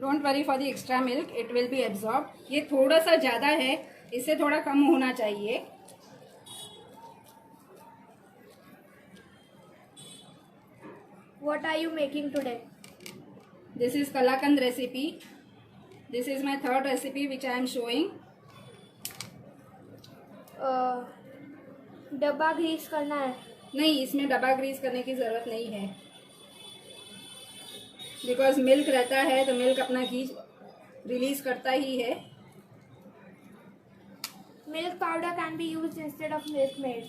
Don't worry for the extra milk, it will be absorb. ये थोड़ा सा ज़्यादा है, इससे थोड़ा कम होना चाहिए. What are you making today? This is kalakand recipe. This is my third recipe which I am showing. डब्बा ग्रीस करना है? नहीं, इसमें डब्बा ग्रीस करने की ज़रूरत नहीं है. बिकॉज मिल्क रहता है तो मिल्क अपना घी रिलीज करता ही है. Milk powder can be used instead of milk maid.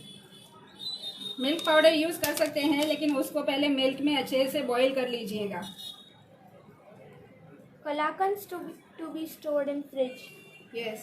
Milk powder use कर सकते हैं, लेकिन उसको पहले मिल्क में अच्छे से बॉईल कर लीजिएगा. Kalakans to be stored in fridge. Yes.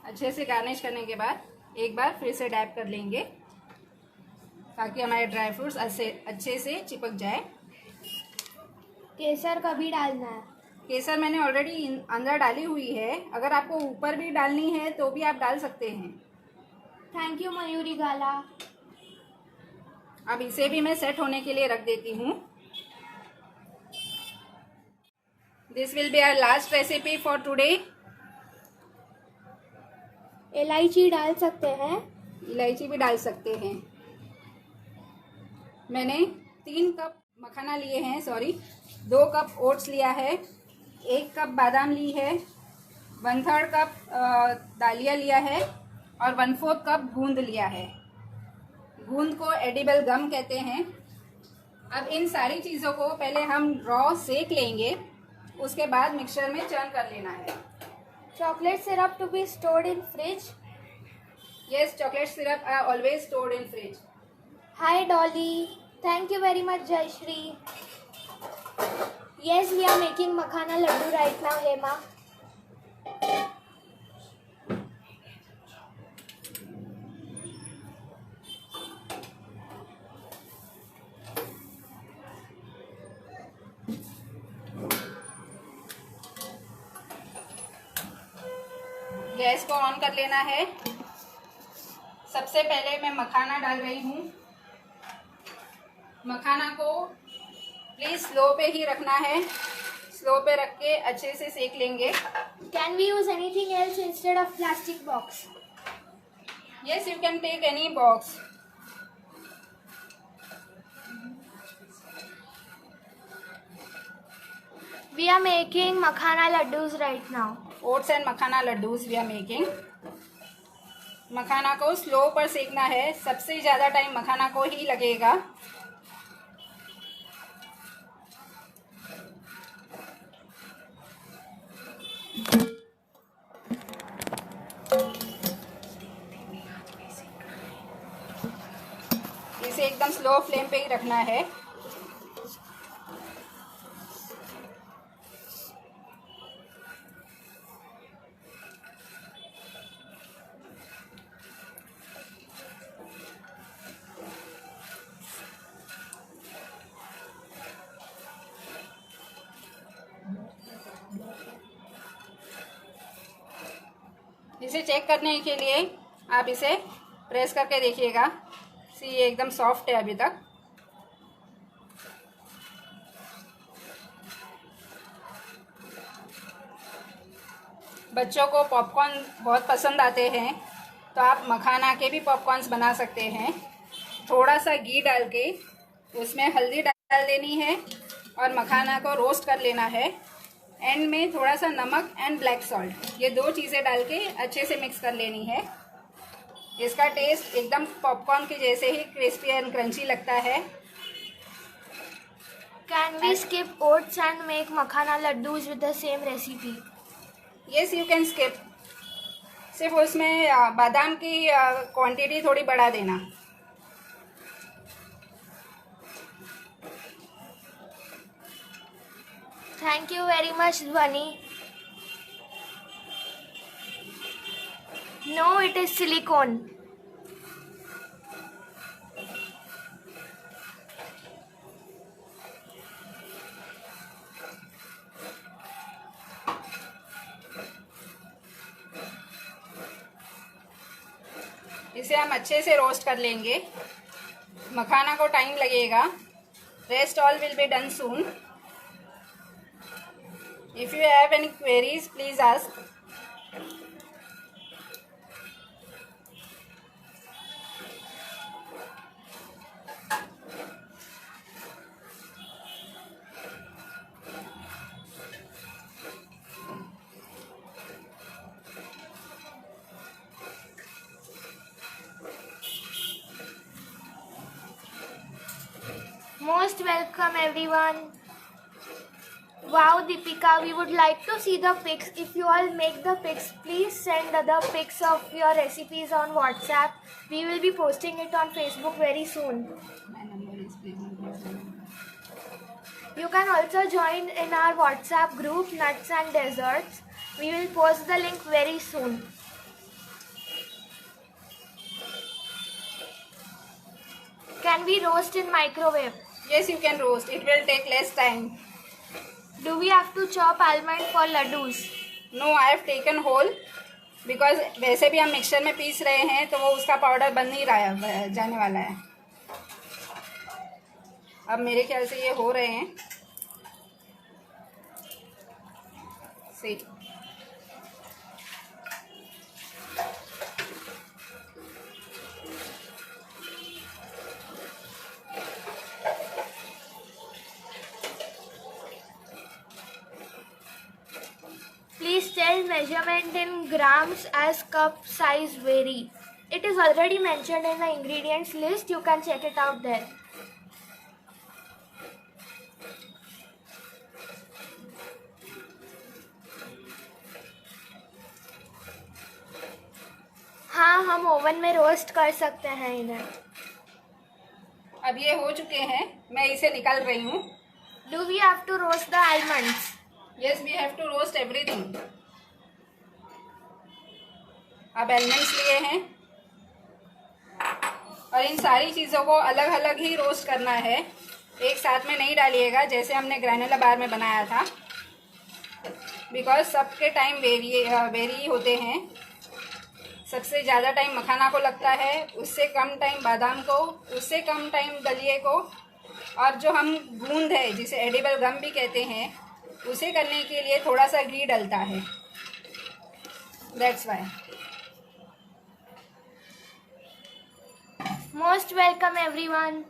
अच्छे से गार्निश करने के बाद एक बार फिर से डैप कर लेंगे ताकि हमारे ड्राई फ्रूट्स अच्छे से चिपक जाए। केसर कभी डालना है? केसर मैंने ऑलरेडी अंदर डाली हुई है, अगर आपको ऊपर भी डालनी है तो भी आप डाल सकते हैं। थैंक यू मयूरी गाला। अब इसे भी मैं सेट होने के लिए रख देती हूँ। This will be our last recipe for today. इलायची डाल सकते हैं? इलायची भी डाल सकते हैं। मैंने 3 कप मखाना लिए हैं, 2 कप ओट्स लिया है, 1 कप बादाम ली है, 1/3 कप दालिया लिया है और 1/4 कप गूंद लिया है। गूंद को एडिबल गम कहते हैं। अब इन सारी चीज़ों को पहले हम रॉ सेक लेंगे, उसके बाद मिक्सचर में चर्न कर लेना है। Chocolate syrup to be stored in fridge? Yes, chocolate syrup are always stored in fridge. Hi Dolly. Thank you very much Jayashri. Yes, we are making makhana laddu right now, Hema. Gas को ऑन कर लेना है। सबसे पहले मैं मखाना डाल रही हूँ। मखाना को प्लीज स्लो पे ही रखना है, स्लो पे रख के अच्छे से सेक लेंगे। Can we use anything else instead of plastic box? Yes, you can take any box. We are making makhana laddus right now. Oats and makhana laddus we are making. Makhana को स्लो पर सेकना है, सबसे ज़्यादा टाइम मखाना को ही लगेगा। इसे एकदम स्लो फ्लेम पे ही रखना है। इसे चेक करने के लिए आप इसे प्रेस करके देखिएगा। ये एकदम सॉफ्ट है अभी तक। बच्चों को पॉपकॉर्न बहुत पसंद आते हैं, तो आप मखाना के भी पॉपकॉर्न्स बना सकते हैं। थोड़ा सा घी डाल के उसमें हल्दी डाल देनी है और मखाना को रोस्ट कर लेना है। एंड में थोड़ा सा नमक एंड ब्लैक सॉल्ट, ये 2 चीज़ें डाल के अच्छे से मिक्स कर लेनी है। इसका टेस्ट एकदम पॉपकॉर्न के जैसे ही क्रिस्पी एंड क्रंची लगता है। Can we skip oats and make makhana laddus with the same recipe? Yes, you can skip. सिर्फ उसमें बादाम की क्वांटिटी थोड़ी बढ़ा देना। Thank you very much Dhwani. No, it is silicone. इसे हम अच्छे से रोस्ट कर लेंगे। मखाना को टाइम लगेगा। Rest all will be done soon. If you have any queries please ask. Most welcome everyone. Wow, Deepika, we would like to see the pics. If you all make the pics, please send other pics of your recipes on WhatsApp. We will be posting it on Facebook very soon. My number is You can also join in our WhatsApp group Nuts and Desserts. We will post the link very soon. Can we roast in microwave? Yes, you can roast. It will take less time. Do we have to chop almond for laddus? No, I have taken whole because वैसे भी हम मिक्सचर में पीस रहे हैं तो वो उसका पाउडर बन नहीं रहा है, जाने वाला है. अब मेरे ख्याल से ये हो रहे हैं. सही. Please tell measurement in grams as cup size vary. It is already mentioned in the ingredients list. You can check it out there. हाँ, हम ओवन में रोस्ट कर सकते हैं इन्हें. अब ये हो चुके हैं. मैं इसे निकाल रही हूँ. Do we have to roast the almonds? Yes, we have to roast everything. अब एलमंड्स लिए हैं और इन सारी चीज़ों को अलग अलग ही रोस्ट करना है. एक साथ में नहीं डालिएगा जैसे हमने ग्रैनुला बार में बनाया था, बिकॉज सबके टाइम वेरी होते हैं. सबसे ज़्यादा टाइम मखाना को लगता है, उससे कम टाइम बादाम को, उससे कम टाइम दलिए को, और जो हम गूंद है जिसे एडिबल गम भी कहते हैं उसे करने के लिए थोड़ा सा घी डलता है. That's Y. Most welcome everyone.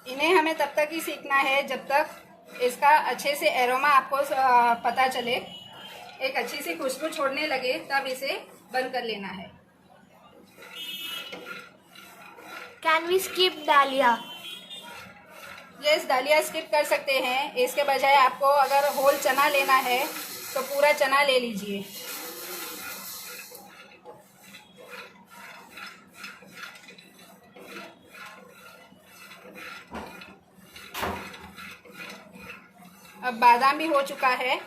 इन्हें हमें तब तक ही सीखना है जब तक इसका अच्छे से एरोमा आपको पता चले, एक अच्छी सी खुशबू छोड़ने लगे, तब इसे बंद कर लेना है. Can we skip dalia? Yes, दालिया स्किप कर सकते हैं. इसके बजाय आपको अगर होल चना लेना है तो पूरा चना ले लीजिए. अब बादाम भी हो चुका है.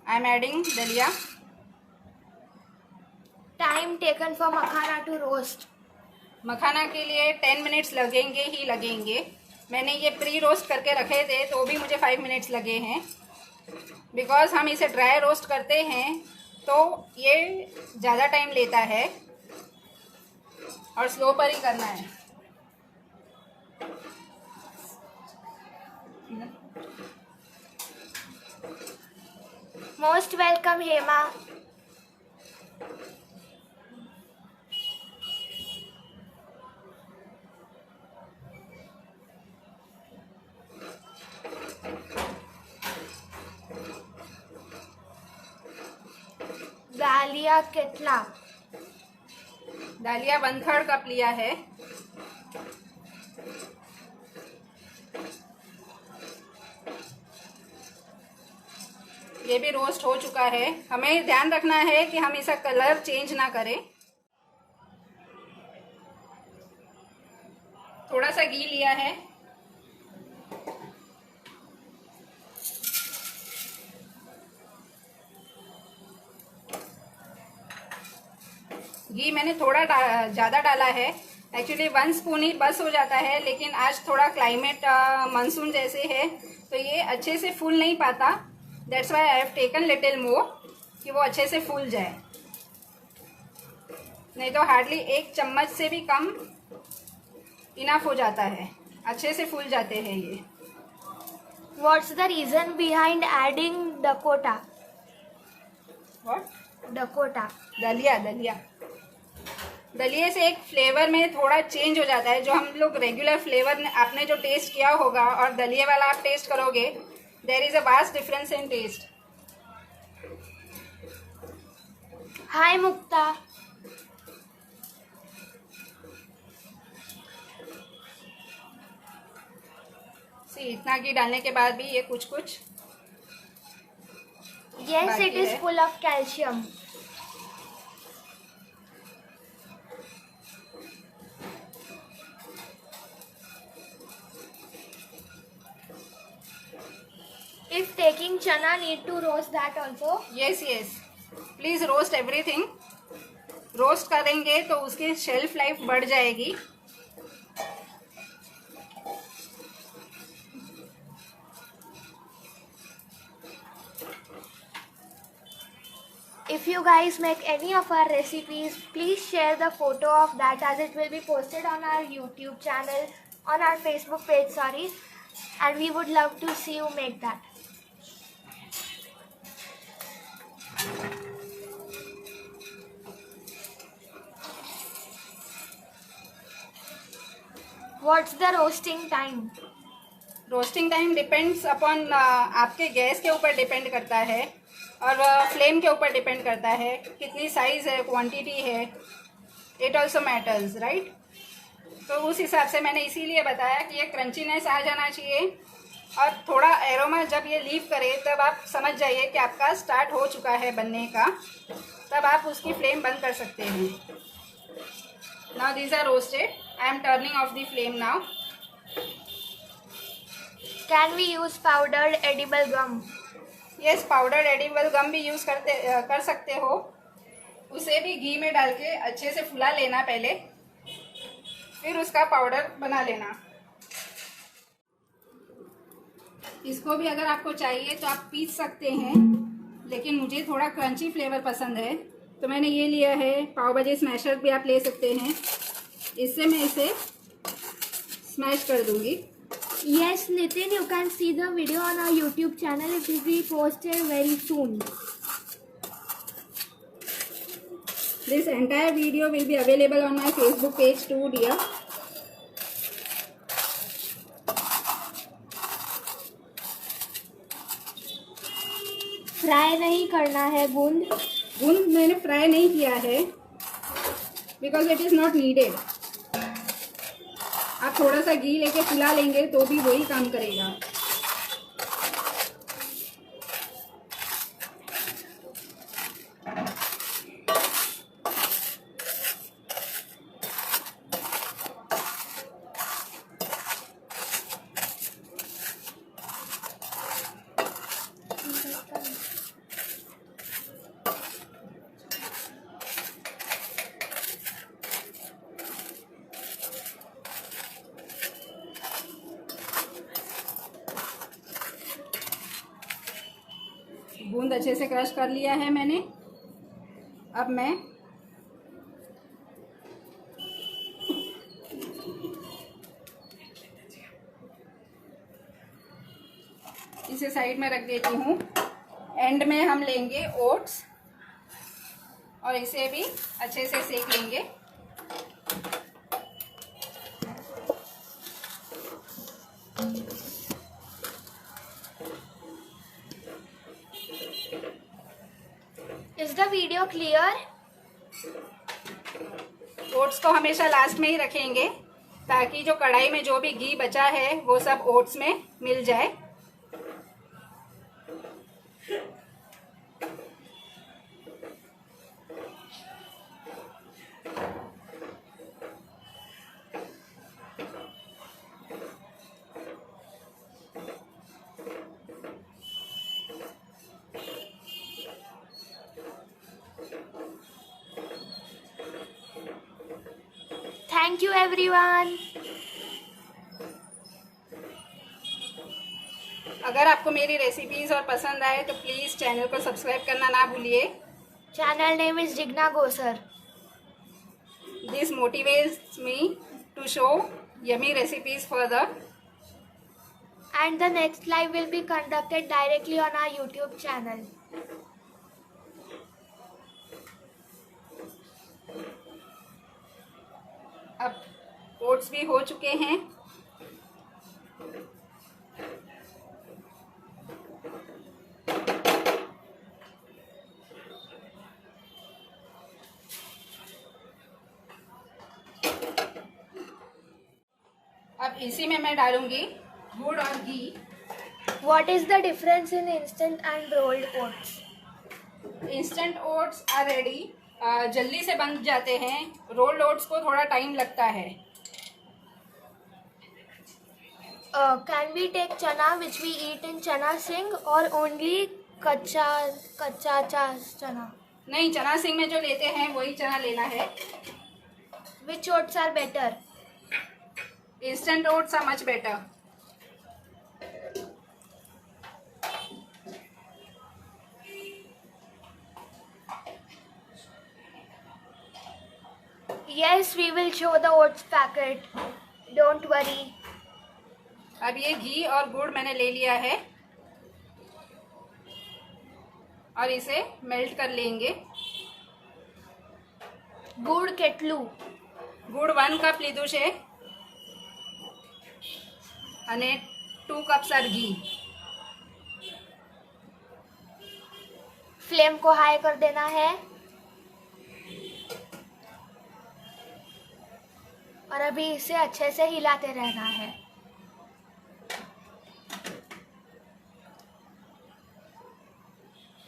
आई एम एडिंग दलिया. Time taken for makhana to roast. मखाना के लिए 10 मिनट्स लगेंगे ही लगेंगे. मैंने ये प्री रोस्ट करके रखे थे तो भी मुझे 5 मिनट्स लगे हैं, बिकॉज हम इसे ड्राई रोस्ट करते हैं तो ये ज़्यादा टाइम लेता है और स्लो पर ही करना है. Most welcome Hema. दालिया कितना? दालिया 1/3 कप लिया है. ये भी रोस्ट हो चुका है. हमें ध्यान रखना है कि हम इसका कलर चेंज ना करें. थोड़ा सा घी लिया है. घी मैंने थोड़ा ज़्यादा डाला है. एक्चुअली 1 स्पून ही बस हो जाता है, लेकिन आज थोड़ा क्लाइमेट मानसून जैसे है तो ये अच्छे से फूल नहीं पाता. That's why I have taken little more, कि वो अच्छे से फूल जाए. नहीं तो हार्डली 1 चम्मच से भी कम इनफ हो जाता है. अच्छे से फूल जाते हैं ये. What's the reason behind adding Dakota? What? Dakota. दलिया दलिए से एक फ्लेवर में थोड़ा चेंज हो जाता है। जो हम लोग रेगुलर फ्लेवर आपने जो टेस्ट किया होगा और दलिए वाला आप टेस्ट करोगे, there is a vast difference in taste. Hi Mukta. See इतना घी डालने के बाद भी ये कुछ Yes, बाकी it is है। full of calcium. If taking chana, need to roast that also. Yes please roast everything. Roast करेंगे तो उसकी शेल्फ लाइफ बढ़ जाएगी। If you guys make any of our recipes, please share the photo of that, as it will be posted on our YouTube channel, on our Facebook page, sorry, and we would love to see you make that. What's the roasting time? Roasting time depends upon आपके गैस के ऊपर डिपेंड करता है और फ्लेम के ऊपर डिपेंड करता है, कितनी साइज़ है, क्वांटिटी है, इट ऑल्सो मैटर्स, राइट। तो उस हिसाब से मैंने इसीलिए बताया कि ये क्रंचीनेस आ जाना चाहिए और थोड़ा एरोमा जब ये लीव करे तब आप समझ जाइए कि आपका स्टार्ट हो चुका है बनने का, तब आप उसकी फ्लेम बंद कर सकते हैं। Now these are roasted, I am turning off the flame now. Can we use powdered edible gum? Yes, powder edible gum भी यूज़ कर सकते हो। उसे भी घी में डाल के अच्छे से फुला लेना पहले, फिर उसका पाउडर बना लेना। इसको भी अगर आपको चाहिए तो आप पीस सकते हैं, लेकिन मुझे थोड़ा क्रंची फ्लेवर पसंद है तो मैंने ये लिया है। पाव भाजी स्मैशर भी आप ले सकते हैं, इससे मैं इसे स्मैश कर दूंगी। Yes, Nitin, you can see the video on our YouTube channel. It will be posted very soon. This entire video will be available on my Facebook page too, dear. Fry नहीं करना है बूंद मैंने फ्राई नहीं किया है because it is not needed. आप थोड़ा सा घी लेके फुला लेंगे तो भी वही काम करेगा। बूंद अच्छे से क्रश कर लिया है मैंने। अब मैं इसे साइड में रख देती हूँ। एंड में हम लेंगे ओट्स और इसे भी अच्छे से सेक लेंगे। Is the video clear? Oats को हमेशा लास्ट में ही रखेंगे ताकि जो कढ़ाई में जो भी घी बचा है वो सब ओट्स में मिल जाए। Thank you everyone. अगर आपको मेरी रेसिपीज और पसंद आए तो प्लीज़ चैनल को सब्सक्राइब करना ना भूलिए। Channel name is Jigna Gosar. This motivates me to show yummy recipes further. and the next live will be conducted directly on our YouTube channel. अब ओट्स भी हो चुके हैं। अब इसी में मैं डालूंगी गुड़ और घी। What is the difference in instant and rolled oats? Instant oats are ready, जल्दी से बन जाते हैं। रोल्ड ओट्स को थोड़ा टाइम लगता है। Can we take chana which we eat in chana singh or only kacha chana? नहीं, चना सिंह में जो लेते हैं वही चना लेना है। Which oats are better? Instant oats are much better. Yes, we will show the oats packet. Don't worry. अब ये घी और गुड़ मैंने ले लिया है और इसे मेल्ट कर लेंगे। गुड़ केटलू। गुड़ 1 कप લીધું છે અને 2 કપ્સ આર ઘી। फ्लेम को हाई कर देना है और अभी इसे अच्छे से हिलाते रहना है।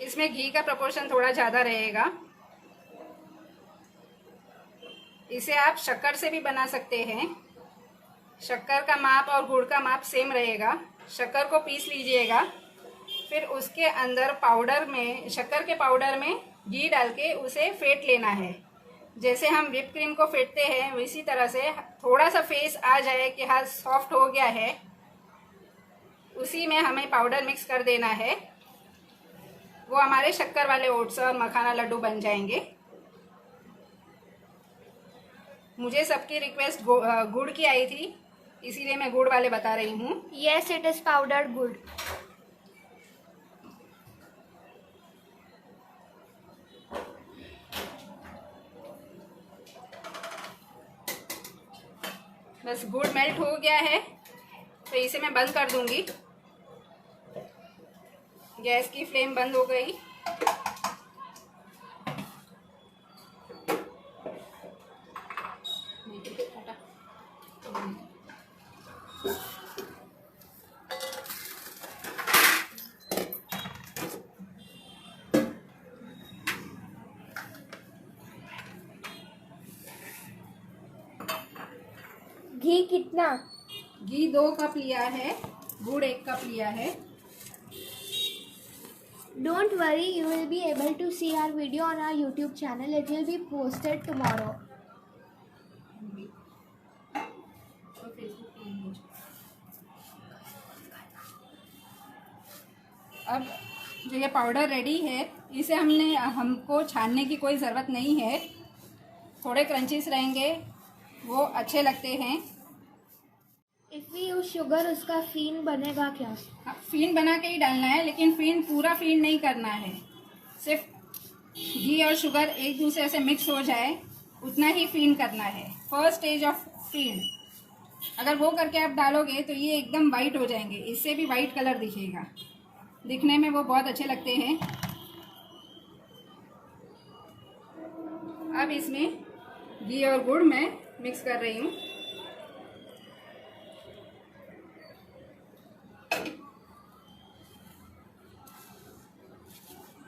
इसमें घी का प्रोपोर्शन थोड़ा ज़्यादा रहेगा। इसे आप शक्कर से भी बना सकते हैं। शक्कर का माप और गुड़ का माप सेम रहेगा। शक्कर को पीस लीजिएगा, फिर उसके अंदर पाउडर में, शक्कर के पाउडर में घी डाल के उसे फेंट लेना है। जैसे हम व्हिप क्रीम को फेंटते हैं उसी तरह से थोड़ा सा फेस आ जाए कि हाँ सॉफ्ट हो गया है, उसी में हमें पाउडर मिक्स कर देना है। वो हमारे शक्कर वाले ओट्स और मखाना लड्डू बन जाएंगे। मुझे सबकी रिक्वेस्ट गुड़ की आई थी, इसीलिए मैं गुड़ वाले बता रही हूँ। Yes, it is powdered good. बस गुड़ मेल्ट हो गया है तो इसे मैं बंद कर दूंगी। गैस की फ्लेम बंद हो गई। घी कितना? घी 2 कप लिया है, गुड़ 1 कप लिया है। Don't worry, you will be able to see our video on our YouTube channel. It will be posted tomorrow. अब जो ये पाउडर रेडी है, इसे हमको छानने की कोई ज़रूरत नहीं है। थोड़े क्रंचीज रहेंगे, वो अच्छे लगते हैं। If we use sugar, उसका फीन बनेगा क्या? फीन बना के ही डालना है, लेकिन फीन पूरा फीन नहीं करना है। सिर्फ घी और शुगर एक दूसरे से मिक्स हो जाए उतना ही फीन करना है। फर्स्ट स्टेज ऑफ फीन। अगर वो करके आप डालोगे तो ये एकदम वाइट हो जाएंगे, इससे भी वाइट कलर दिखेगा। दिखने में वो बहुत अच्छे लगते हैं। अब इसमें घी और गुड़ मैं मिक्स कर रही हूँ।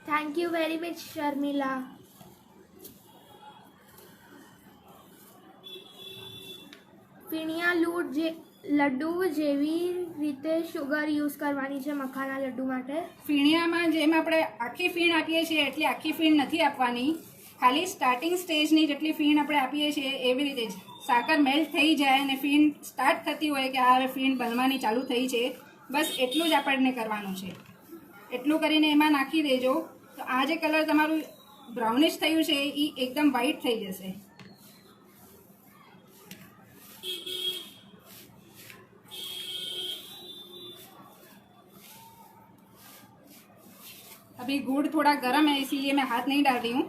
Thank you very much, Sharmila. ફીણિયા laddu જેવી રીતે શુગર યુઝ કરવાની છે મખાના લડ્ડુ માટે? ફીણિયામાં જેમ આપણે આખી ફીણ આપીએ છીએ એટલી આખી ફીણ નથી આપવાની, ખાલી સ્ટાર્ટિંગ સ્ટેજની જેટલી ફીણ આપણે આપીએ છીએ એવી રીતે જ। સાકર મેલ્ટ થઈ જાય અને ફીણ સ્ટાર્ટ થતી હોય કે આ હવે ફીણ બનવાની ચાલુ થઈ છે, બસ એટલું જ આપણને કરવાનું છે। એટલું કરીને એમાં નાખી દેજો તો આ જે કલર તમારું બ્રાઉનિશ થયું છે એ એકદમ વ્હાઈટ થઈ જશે। अभी गुड़ थोड़ा गर्म है इसीलिए मैं हाथ नहीं डाल रही हूँ।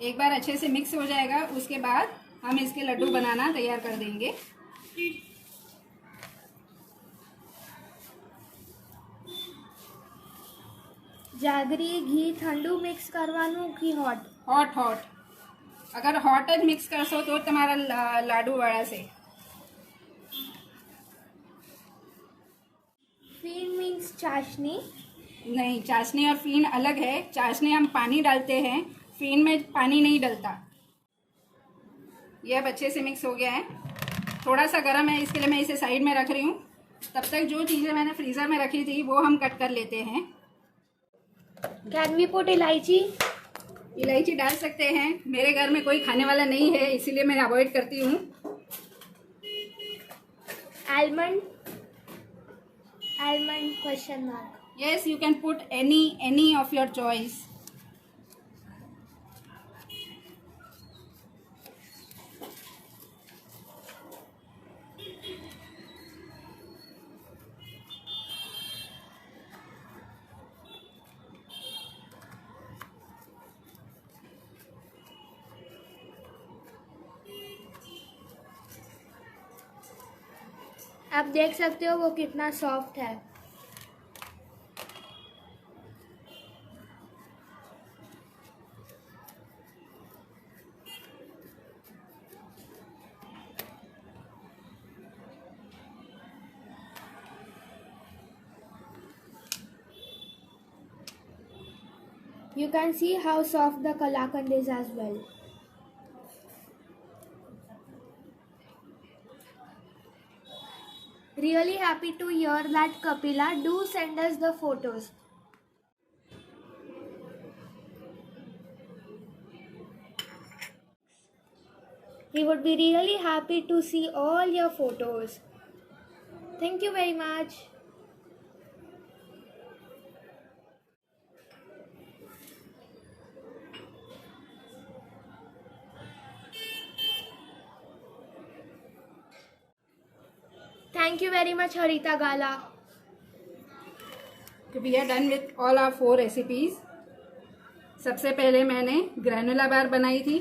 एक बार अच्छे से मिक्स हो जाएगा उसके बाद हम इसके लड्डू बनाना तैयार कर देंगे। જાગરી ઘી ઠંડુ મિક્સ કરવાનું કે હોટ? हॉट हॉट, अगर हॉट જ मिक्स करशो तो તમારા લાડુ વળાશે। ફીણ मीन्स चाशनी? नहीं, चाशनी और फीन अलग है। चाशनी हम पानी डालते हैं, फीन में पानी नहीं डलता। ये अब अच्छे से मिक्स हो गया है। थोड़ा सा गर्म है इसके लिए मैं इसे साइड में रख रही हूँ। तब तक जो चीज़ें मैंने फ्रीज़र में रखी थी वो हम कट कर लेते हैं। कैन वी पुट इलायची? इलायची डाल सकते हैं, मेरे घर में कोई खाने वाला नहीं है इसीलिए मैं अवॉइड करती हूँ। Almond? Almond question mark? Yes, you can put any of your choice. आप देख सकते हो वो कितना सॉफ्ट है। You can see how soft the kalakand is as well. Really happy to hear that, Kapila. Do send us the photos. We would be really happy to see all your photos. Thank you very much. Thank you very much, Harita Gala. We are done with all our 4 recipes. सबसे पहले मैंने ग्रैनुला बार बनाई थी,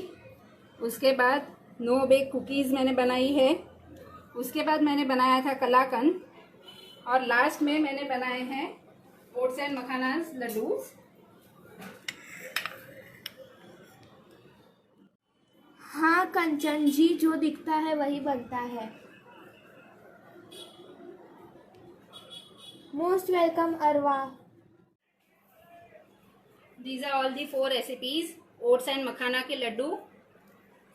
उसके बाद नो बेक कुकीज़ मैंने बनाई है, उसके बाद मैंने बनाया था कलाकंद और लास्ट में मैंने बनाए हैं ओट्स एंड मखानास लड्डूस। हाँ कंचन जी, जो दिखता है वही बनता है। Most welcome Arva. These are all the 4 recipes: oats and makhana के लड्डू,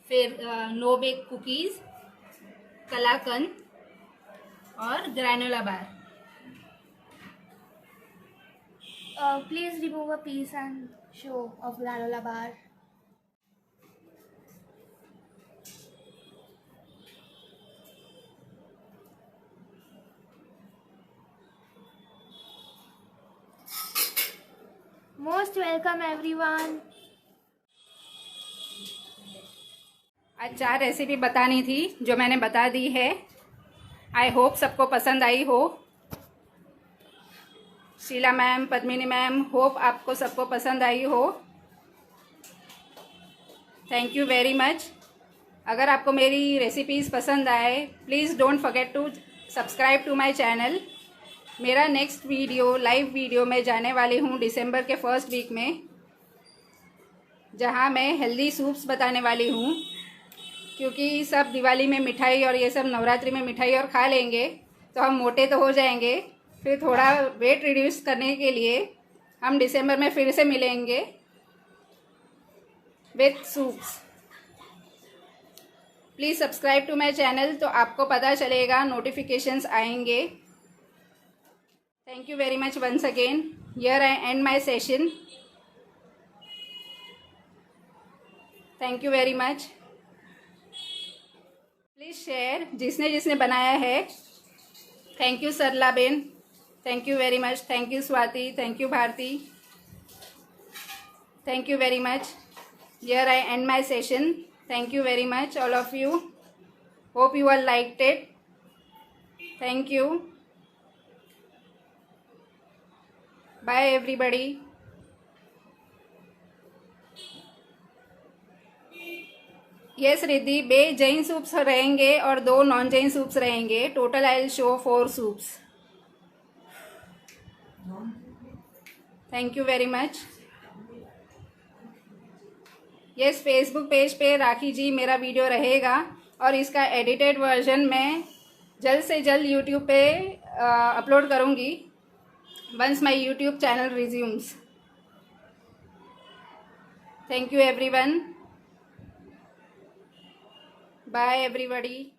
फिर नो बेक कुकीज़, कलाकंद और ग्रैनुला बार। Please remove a piece and show of granola bar. Most welcome everyone. आज 4 रेसिपी बतानी थी जो मैंने बता दी है। आई होप सबको पसंद आई हो। Sheela ma'am, Padmini ma'am, hope आपको सबको पसंद आई हो। Thank you very much. अगर आपको मेरी रेसिपीज़ पसंद आए please don't forget to subscribe to my channel. मेरा नेक्स्ट वीडियो, लाइव वीडियो मैं जाने वाली हूँ दिसंबर के फर्स्ट वीक में, जहाँ मैं हेल्दी सूप्स बताने वाली हूँ। क्योंकि सब दिवाली में मिठाई और ये सब नवरात्रि में मिठाई और खा लेंगे तो हम मोटे तो हो जाएंगे। फिर थोड़ा वेट रिड्यूस करने के लिए हम दिसंबर में फिर से मिलेंगे with soups. Please subscribe to my channel तो आपको पता चलेगा, नोटिफिकेशंस आएंगे। Thank you very much once again. Here I end my session. Thank you very much. Please share जिसने जिसने बनाया है। Thank you Sarla ben, thank you very much. Thank you Swati, thank you Bharati, thank you very much. Here I end my session. Thank you very much all of you. Hope you all liked it. Thank you. Bye everybody. Yes Riddhi, बे जैन सूप्स रहेंगे और 2 नॉन जैन सूप्स रहेंगे. Total I will show 4 soups. Thank you very much. Yes, Facebook page पे राखी जी मेरा वीडियो रहेगा और इसका एडिटेड वर्जन मैं जल्द से जल्द यूट्यूब पे अपलोड करूँगी once my YouTube channel resumes. Thank you everyone. Bye everybody.